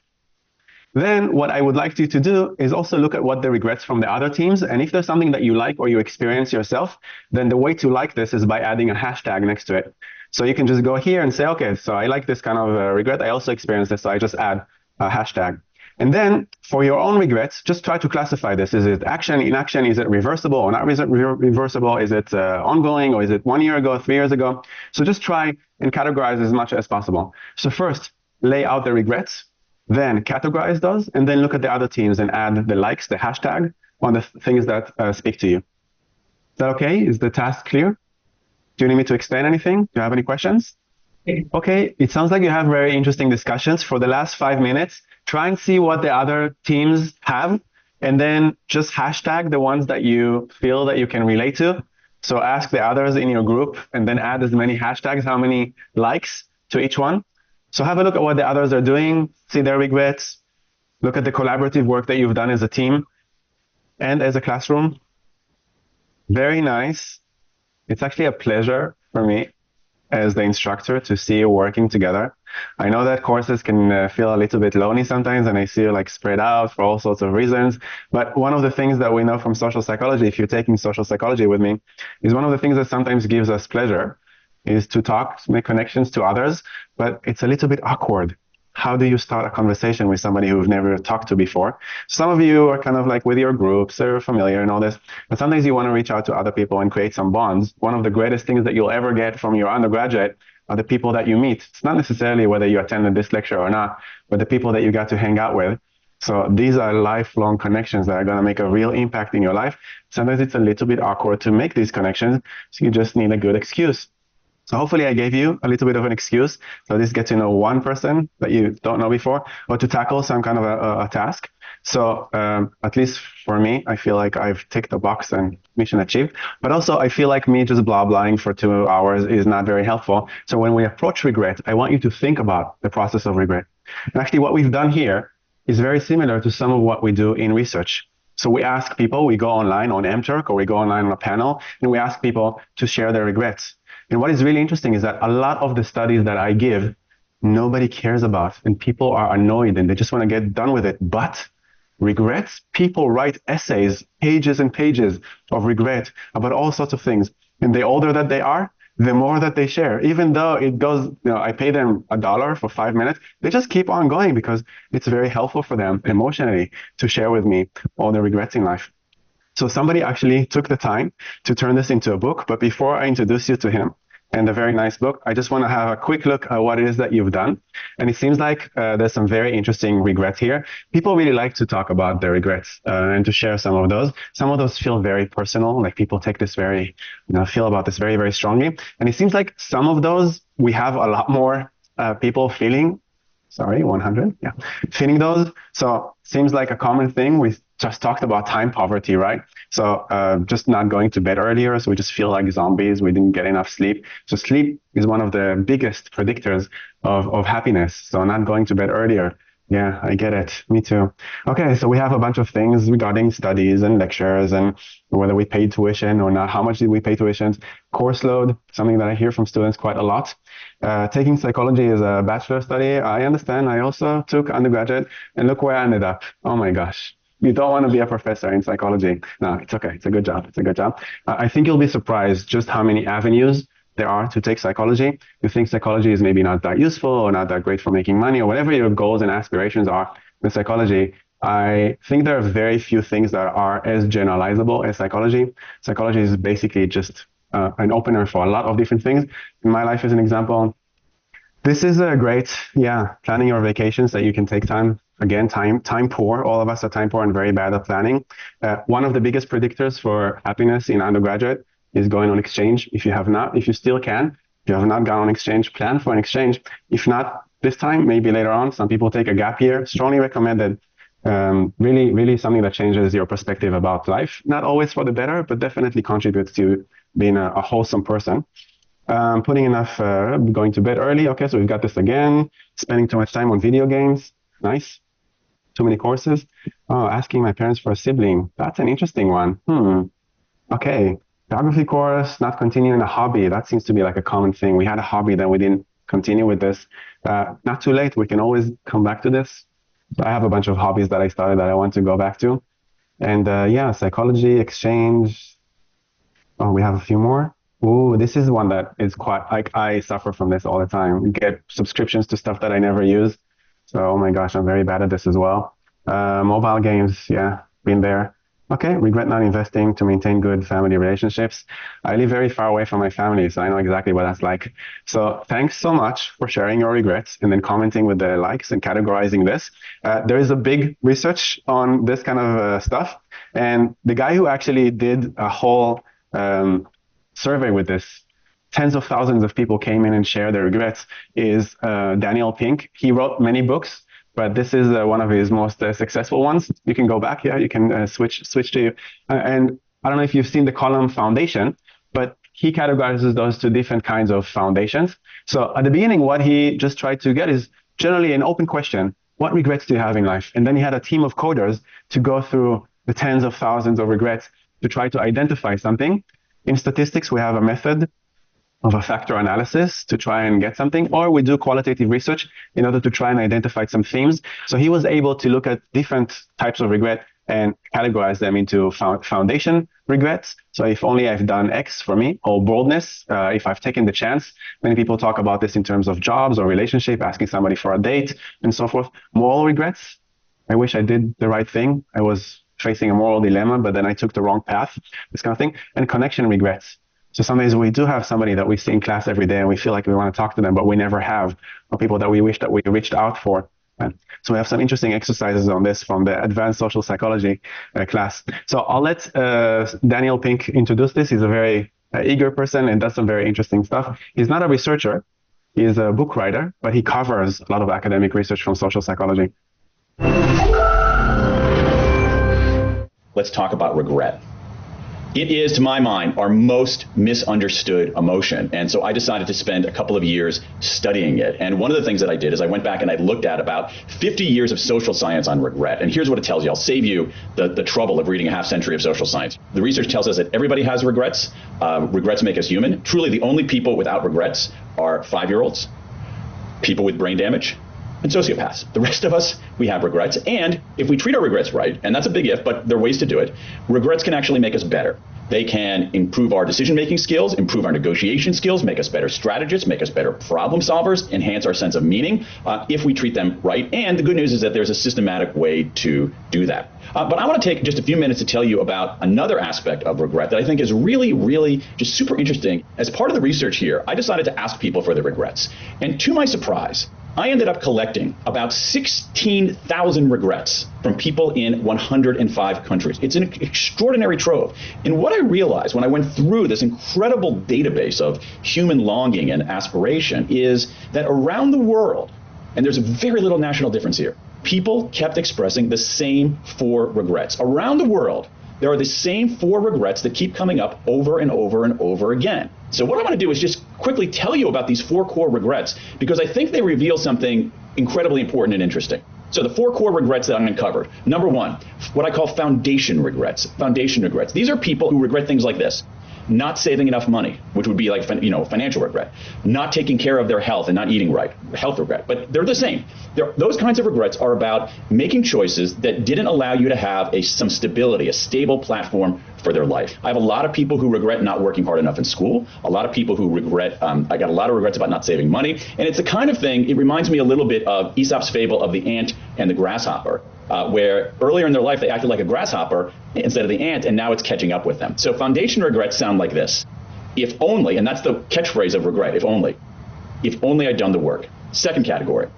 Then what I would like you to do is also look at what the regrets from the other teams. And if there's something that you like or you experience yourself, then the way to like this is by adding a hashtag next to it. So you can just go here and say, okay, so I like this kind of regret. I also experienced this, so I just add a hashtag. And then for your own regrets, just try to classify this. Is it action, inaction? Is it reversible or not reversible? Is it ongoing, or is it 1 year ago, 3 years ago? So just try and categorize as much as possible. So first, lay out the regrets, then categorize those, and then look at the other teams and add the likes, the hashtag on the things that speak to you. Is that okay? Is the task clear? Do you need me to explain anything? Do you have any questions? Okay, it sounds like you have very interesting discussions. For the last 5 minutes, try and see what the other teams have, and then just hashtag the ones that you feel that you can relate to. So ask the others in your group, and then add as many hashtags, how many likes to each one. So have a look at what the others are doing, see their regrets, look at the collaborative work that you've done as a team and as a classroom. Very nice. It's actually a pleasure for me as the instructor to see you working together. I know that courses can feel a little bit lonely sometimes, and I see you like spread out for all sorts of reasons. But one of the things that we know from social psychology, if you're taking social psychology with me, is one of the things that sometimes gives us pleasure is to talk, to make connections to others, but it's a little bit awkward. How do you start a conversation with somebody who've never talked to before? Some of you are kind of like with your groups, they're familiar and all this, but sometimes you want to reach out to other people and create some bonds. One of the greatest things that you'll ever get from your undergraduate are the people that you meet. It's not necessarily whether you attended this lecture or not, but the people that you got to hang out with. So these are lifelong connections that are going to make a real impact in your life. Sometimes it's a little bit awkward to make these connections, so you just need a good excuse. So hopefully I gave you a little bit of an excuse to at least get to know one person that you don't know before, or to tackle some kind of a task. So at least for me, I feel like I've ticked the box and mission achieved. But also I feel like me just blah blahing for 2 hours is not very helpful. So when we approach regret, I want you to think about the process of regret. And actually what we've done here is very similar to some of what we do in research. So we ask people, we go online on MTurk or we go online on a panel, and we ask people to share their regrets. And what is really interesting is that a lot of the studies that I give, nobody cares about, and people are annoyed and they just want to get done with it. But regrets, people write essays, pages and pages of regret about all sorts of things. And the older that they are, the more that they share. Even though it goes, I pay them $1 for 5 minutes, they just keep on going because it's very helpful for them emotionally to share with me all the regrets in life. So somebody actually took the time to turn this into a book. But before I introduce you to him and a very nice book, I just want to have a quick look at what it is that you've done. And it seems like there's some very interesting regrets here. People really like to talk about their regrets and to share some of those. Some of those feel very personal, like people take this very, feel about this very, very strongly. And it seems like some of those we have a lot more people feeling. Sorry, 100. Yeah, feeling those. So seems like a common thing. We just talked about time poverty, right? So just not going to bed earlier. So we just feel like zombies. We didn't get enough sleep. So sleep is one of the biggest predictors of happiness. So not going to bed earlier. Yeah, I get it. Me too. Okay, so we have a bunch of things regarding studies and lectures and whether we paid tuition or not. How much did we pay tuitions? Course load, something that I hear from students quite a lot. Taking psychology as a bachelor study, I understand. I also took undergraduate, and look where I ended up. Oh my gosh. You don't want to be a professor in psychology. No, it's okay. It's a good job. It's a good job. I think you'll be surprised just how many avenues there are to take psychology. You think psychology is maybe not that useful or not that great for making money or whatever your goals and aspirations are with psychology. I think there are very few things that are as generalizable as psychology. Psychology is basically just an opener for a lot of different things. In my life, as an example, this is a great, planning your vacations that you can take time. Again, time poor. All of us are time poor and very bad at planning. One of the biggest predictors for happiness in undergraduate is going on exchange. If you still can, if you have not gone on exchange, plan for an exchange. If not this time, maybe later on. Some people take a gap year. Strongly recommended. Really, really something that changes your perspective about life. Not always for the better, but definitely contributes to being a wholesome person. Putting enough, going to bed early. Okay, so we've got this again. Spending too much time on video games. Nice. Too many courses. Oh, asking my parents for a sibling. That's an interesting one. Okay. Geography course, not continuing a hobby. That seems to be like a common thing. We had a hobby, then we didn't continue with this. Not too late. We can always come back to this. So I have a bunch of hobbies that I started that I want to go back to. And psychology, exchange. Oh, we have a few more. Ooh, this is one that is quite, like, I suffer from this all the time. Get subscriptions to stuff that I never use. So, oh my gosh, I'm very bad at this as well. Mobile games, been there. Okay, regret not investing to maintain good family relationships. I live very far away from my family, so I know exactly what that's like. So thanks so much for sharing your regrets and then commenting with the likes and categorizing this. There is a big research on this kind of stuff. And the guy who actually did a whole survey with this, tens of thousands of people came in and shared their regrets, is Daniel Pink. He wrote many books, but this is one of his most successful ones. You can go back here. You can switch to, and I don't know if you've seen the column foundation, but he categorizes those two different kinds of foundations. So at the beginning, what he just tried to get is generally an open question. What regrets do you have in life? And then he had a team of coders to go through the tens of thousands of regrets to try to identify something. In statistics, we have a method of a factor analysis to try and get something, or we do qualitative research in order to try and identify some themes. So he was able to look at different types of regret and categorize them into foundation regrets. So if only I've done X for me, or boldness, if I've taken the chance. Many people talk about this in terms of jobs or relationship, asking somebody for a date and so forth. Moral regrets. I wish I did the right thing. I was facing a moral dilemma, but then I took the wrong path, this kind of thing. And connection regrets. So sometimes we do have somebody that we see in class every day and we feel like we want to talk to them, but we never have, or people that we wish that we reached out for. So we have some interesting exercises on this from the advanced social psychology class. So I'll let Daniel Pink introduce this. He's a very eager person and does some very interesting stuff. He's not a researcher. He's a book writer, but he covers a lot of academic research from social psychology. Let's talk about regret. It is, to my mind, our most misunderstood emotion. And so I decided to spend a couple of years studying it. And one of the things that I did is I went back and I looked at about 50 years of social science on regret. And here's what it tells you. I'll save you the trouble of reading a half century of social science. The research tells us that everybody has regrets. Regrets make us human. Truly, the only people without regrets are 5-year-olds, people with brain damage, and sociopaths. The rest of us, we have regrets. And if we treat our regrets right, and that's a big if, but there are ways to do it, regrets can actually make us better. They can improve our decision-making skills, improve our negotiation skills, make us better strategists, make us better problem solvers, enhance our sense of meaning if we treat them right. And the good news is that there's a systematic way to do that. But I want to take just a few minutes to tell you about another aspect of regret that I think is really, really just super interesting. As part of the research here, I decided to ask people for their regrets. And to my surprise, I ended up collecting about 16,000 regrets from people in 105 countries. It's an extraordinary trove. And what I realized when I went through this incredible database of human longing and aspiration is that around the world, and there's a very little national difference here, people kept expressing the same 4 regrets. Around the world, there are the same 4 regrets that keep coming up over and over and over again. So what I want to do is just quickly tell you about these 4 core regrets, because I think they reveal something incredibly important and interesting. So the 4 core regrets that I'm uncovered. Number 1, what I call foundation regrets. Foundation regrets. These are people who regret things like this: not saving enough money, which would be like, financial regret, not taking care of their health and not eating right, health regret. But they're the same. Those kinds of regrets are about making choices that didn't allow you to have some stability, a stable platform for their life. I have a lot of people who regret not working hard enough in school, a lot of people who regret, I got a lot of regrets about not saving money. And it's the kind of thing, it reminds me a little bit of Aesop's fable of the ant and the grasshopper. Where earlier in their life they acted like a grasshopper instead of the ant, and now it's catching up with them. So foundation regrets sound like this: if only, and that's the catchphrase of regret, if only I'd done the work. Second category.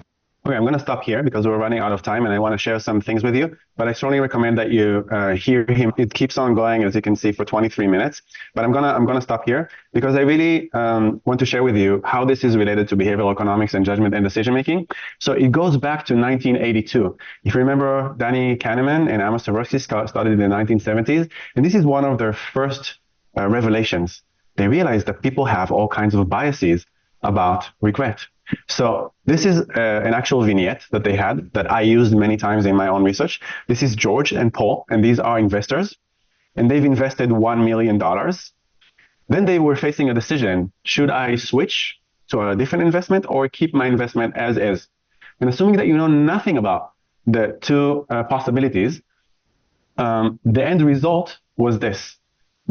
Okay, I'm going to stop here because we're running out of time and I want to share some things with you, but I strongly recommend that you hear him. It keeps on going, as you can see, for 23 minutes, but I'm going to stop here because I really want to share with you how this is related to behavioral economics and judgment and decision making. So it goes back to 1982. If you remember, Danny Kahneman and Amos Tversky started in the 1970s, and this is one of their first revelations. They realized that people have all kinds of biases about regret. So this is an actual vignette that they had that I used many times in my own research. This is George and Paul, and these are investors, and they've invested $1 million. Then they were facing a decision: should I switch to a different investment or keep my investment as is? And assuming that you know nothing about the 2 possibilities, the end result was this: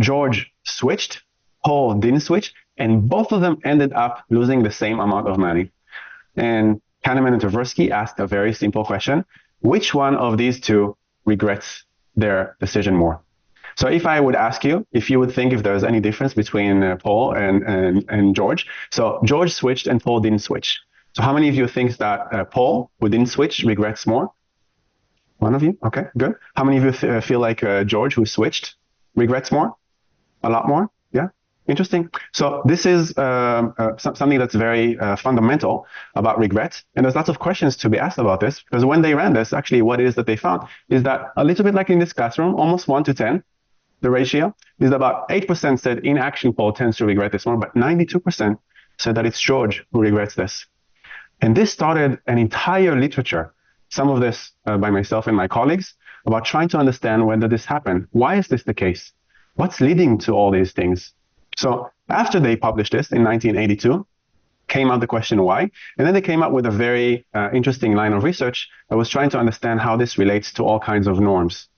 George switched, Paul didn't switch, and both of them ended up losing the same amount of money. And Kahneman and Tversky asked a very simple question: which one of these 2 regrets their decision more? So if I would ask you, if you would think if there's any difference between Paul and George. So George switched and Paul didn't switch. So how many of you think that Paul, who didn't switch, regrets more? One of you? Okay, good. How many of you feel like George, who switched, regrets more? A lot more? Yeah? Interesting. So this is something that's very fundamental about regret. And there's lots of questions to be asked about this, because when they ran this, actually what it is that they found is that a little bit like in this classroom, almost 1 to 10, the ratio is about 8% said inaction Paul tends to regret this more, but 92% said that it's George who regrets this. And this started an entire literature, some of this by myself and my colleagues, about trying to understand whether this happened. Why is this the case? What's leading to all these things? So after they published this in 1982, came out the question why, and then they came up with a very interesting line of research that was trying to understand how this relates to all kinds of norms.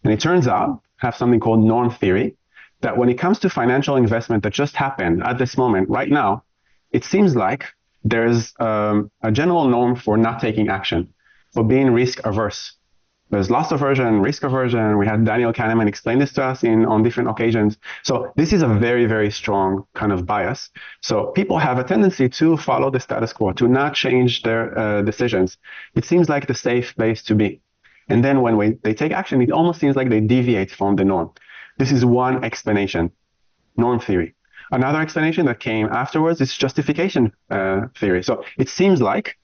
And it turns out, have something called norm theory, that when it comes to financial investment that just happened at this moment, right now, it seems like there's a general norm for not taking action, for being risk averse. There's loss aversion, risk aversion. We had Daniel Kahneman explain this to us on different occasions. So this is a very, very strong kind of bias. So people have a tendency to follow the status quo, to not change their decisions. It seems like the safe place to be. And then when they take action, it almost seems like they deviate from the norm. This is one explanation, norm theory. Another explanation that came afterwards is justification theory. So it seems like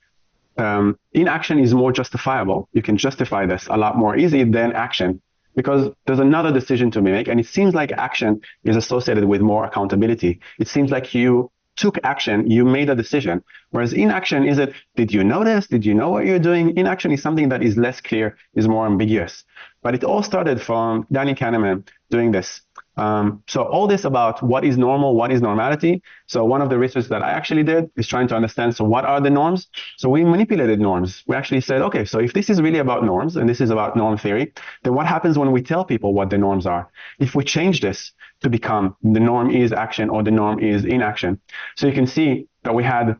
inaction is more justifiable. You can justify this a lot more easy than action because there's another decision to make. And it seems like action is associated with more accountability. It seems like you took action, you made a decision. Whereas inaction is it, did you notice? Did you know what you're doing? Inaction is something that is less clear, is more ambiguous. But it all started from Daniel Kahneman doing this. So all this about what is normal, what is normality. So one of the research that I actually did is trying to understand, so what are the norms? So we manipulated norms. We actually said, okay, so if this is really about norms and this is about norm theory, then what happens when we tell people what the norms are? If we change this to become the norm is action or the norm is inaction. So you can see that we had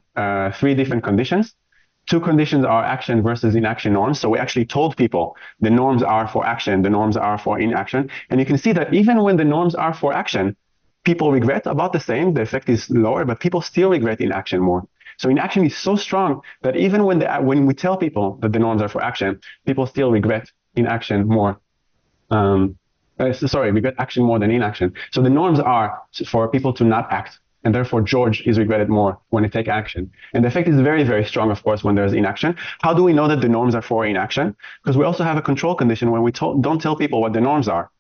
3 different conditions. 2 conditions are action versus inaction norms. So we actually told people the norms are for action, the norms are for inaction. And you can see that even when the norms are for action, people regret about the same. The effect is lower, but people still regret inaction more. So inaction is so strong that even when we tell people that the norms are for action, people still regret inaction more. Regret action more than inaction. So the norms are for people to not act. And therefore, George is regretted more when they take action. And the effect is very, very strong, of course, when there's inaction. How do we know that the norms are for inaction? Because we also have a control condition when we don't tell people what the norms are.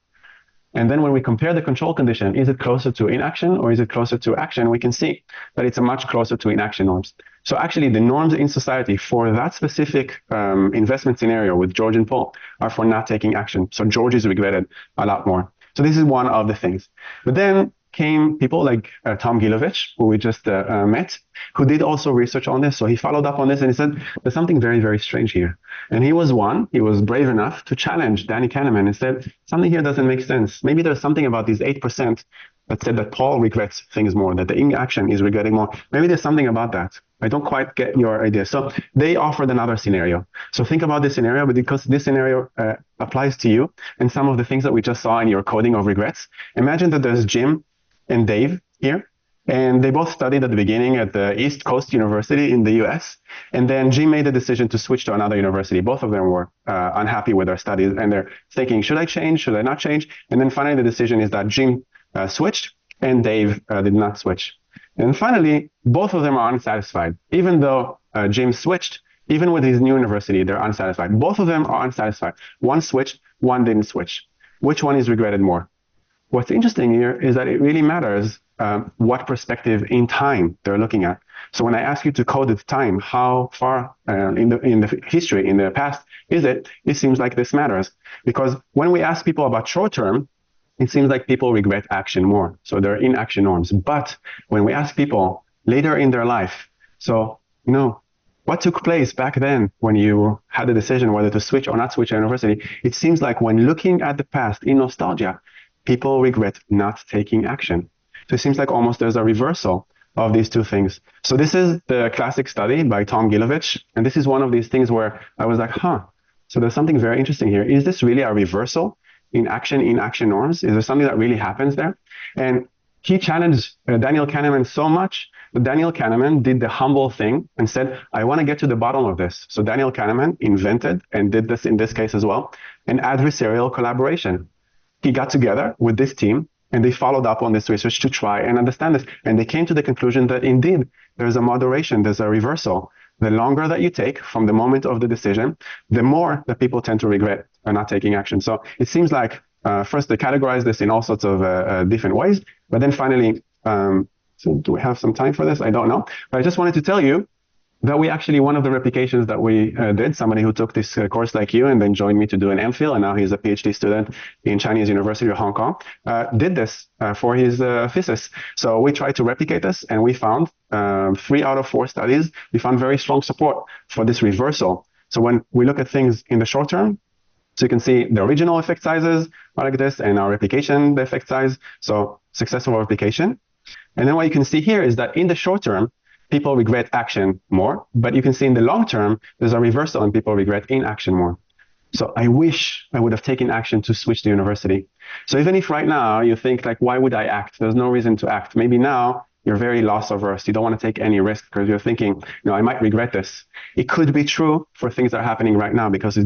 And then when we compare the control condition, is it closer to inaction or is it closer to action? We can see that it's a much closer to inaction norms. So actually, the norms in society for that specific investment scenario with George and Paul are for not taking action. So George is regretted a lot more. So this is one of the things. But then came people like Tom Gilovich, who we just met, who did also research on this. So he followed up on this and he said, there's something very, very strange here. And he was brave enough to challenge Danny Kahneman and said, something here doesn't make sense. Maybe there's something about these 8% that said that Paul regrets things more, that the inaction is regretting more. Maybe there's something about that. I don't quite get your idea. So they offered another scenario. So think about this scenario, but because this scenario applies to you and some of the things that we just saw in your coding of regrets, imagine that there's Jim and Dave here, and they both studied at the beginning at the East Coast University in the US, and then Jim made the decision to switch to another university. Both of them were unhappy with their studies, and they're thinking, should I change, should I not change? And then finally the decision is that Jim switched, and Dave did not switch. And finally, both of them are unsatisfied. Even though Jim switched, even with his new university, they're unsatisfied. Both of them are unsatisfied. One switched, one didn't switch. Which one is regretted more? What's interesting here is that it really matters what perspective in time they're looking at. So when I ask you to code the time, how far in the history, in the past, is it? It seems like this matters. Because when we ask people about short term, it seems like people regret action more. So they're inaction norms. But when we ask people later in their life, so, what took place back then when you had the decision whether to switch or not switch at university, it seems like when looking at the past in nostalgia, people regret not taking action. So it seems like almost there's a reversal of these two things. So this is the classic study by Tom Gilovich. And this is one of these things where I was like, so there's something very interesting here. Is this really a reversal in action norms? Is there something that really happens there? And he challenged Daniel Kahneman so much that Daniel Kahneman did the humble thing and said, I want to get to the bottom of this. So Daniel Kahneman invented, and did this in this case as well, an adversarial collaboration. He got together with this team and they followed up on this research to try and understand this. And they came to the conclusion that indeed there's a moderation, there's a reversal. The longer that you take from the moment of the decision, the more that people tend to regret not taking action. So it seems like first they categorize this in all sorts of different ways, but then finally, so do we have some time for this? I don't know. But I just wanted to tell you that we actually, one of the replications that we did, somebody who took this course like you and then joined me to do an MPhil, and now he's a PhD student in Chinese University of Hong Kong, did this for his thesis. So we tried to replicate this, and we found 3 out of 4 studies, we found very strong support for this reversal. So when we look at things in the short term, so you can see the original effect sizes are like this, and our replication, the effect size, so successful replication. And then what you can see here is that in the short term, people regret action more, but you can see in the long term, there's a reversal and people regret inaction more. So I wish I would have taken action to switch to university. So even if right now you think like, why would I act? There's no reason to act. Maybe now you're very loss averse. You don't want to take any risk because you're thinking, I might regret this. It could be true for things that are happening right now because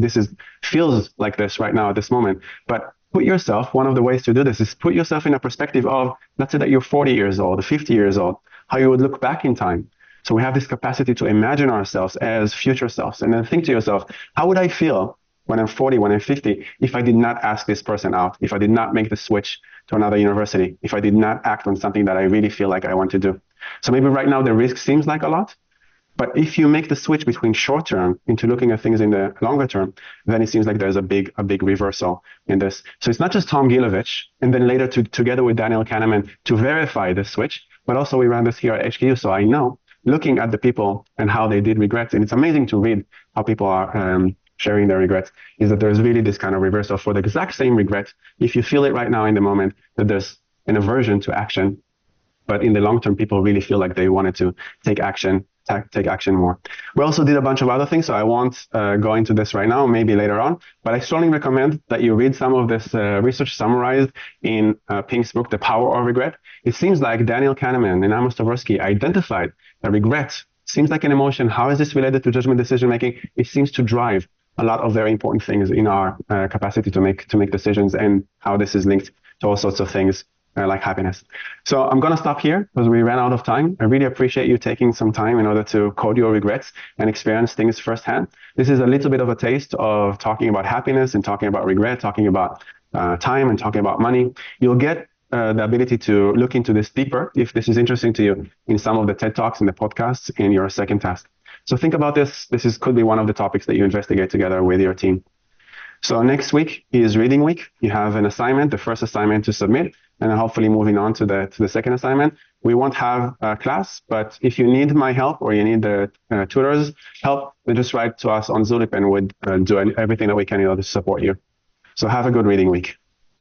feels like this right now at this moment. But put yourself, one of the ways to do this is put yourself in a perspective of, let's say that you're 40 years old, 50 years old, how you would look back in time. So we have this capacity to imagine ourselves as future selves and then think to yourself, how would I feel when I'm 40, when I'm 50, if I did not ask this person out, if I did not make the switch to another university, if I did not act on something that I really feel like I want to do. So maybe right now the risk seems like a lot, but if you make the switch between short term into looking at things in the longer term, then it seems like there's a big reversal in this. So it's not just Tom Gilovich, and then later together with Daniel Kahneman to verify this switch, but also we ran this here at HKU. So I know looking at the people and how they did regrets, and it's amazing to read how people are sharing their regrets, is that there's really this kind of reversal for the exact same regret. If you feel it right now in the moment, that there's an aversion to action, but in the long term, people really feel like they wanted to take action more. We also did a bunch of other things, so I won't go into this right now, maybe later on, but I strongly recommend that you read some of this research summarized in Pink's book, The Power of Regret. It seems like Daniel Kahneman and Amos Tversky identified that regret seems like an emotion. How is this related to judgment decision making? It seems to drive a lot of very important things in our capacity to make decisions, and how this is linked to all sorts of things like happiness. So I'm going to stop here because we ran out of time. I really appreciate you taking some time in order to code your regrets and experience things firsthand. This is a little bit of a taste of talking about happiness and talking about regret, talking about time and talking about money. You'll get the ability to look into this deeper if this is interesting to you in some of the TED Talks and the podcasts in your second task. So think about this. This could be one of the topics that you investigate together with your team. So next week is reading week. You have an assignment, the first assignment to submit, and then hopefully moving on to the second assignment. We won't have a class, but if you need my help or you need the tutor's help, then just write to us on Zulip and we'll do everything that we can in order to support you. So have a good reading week.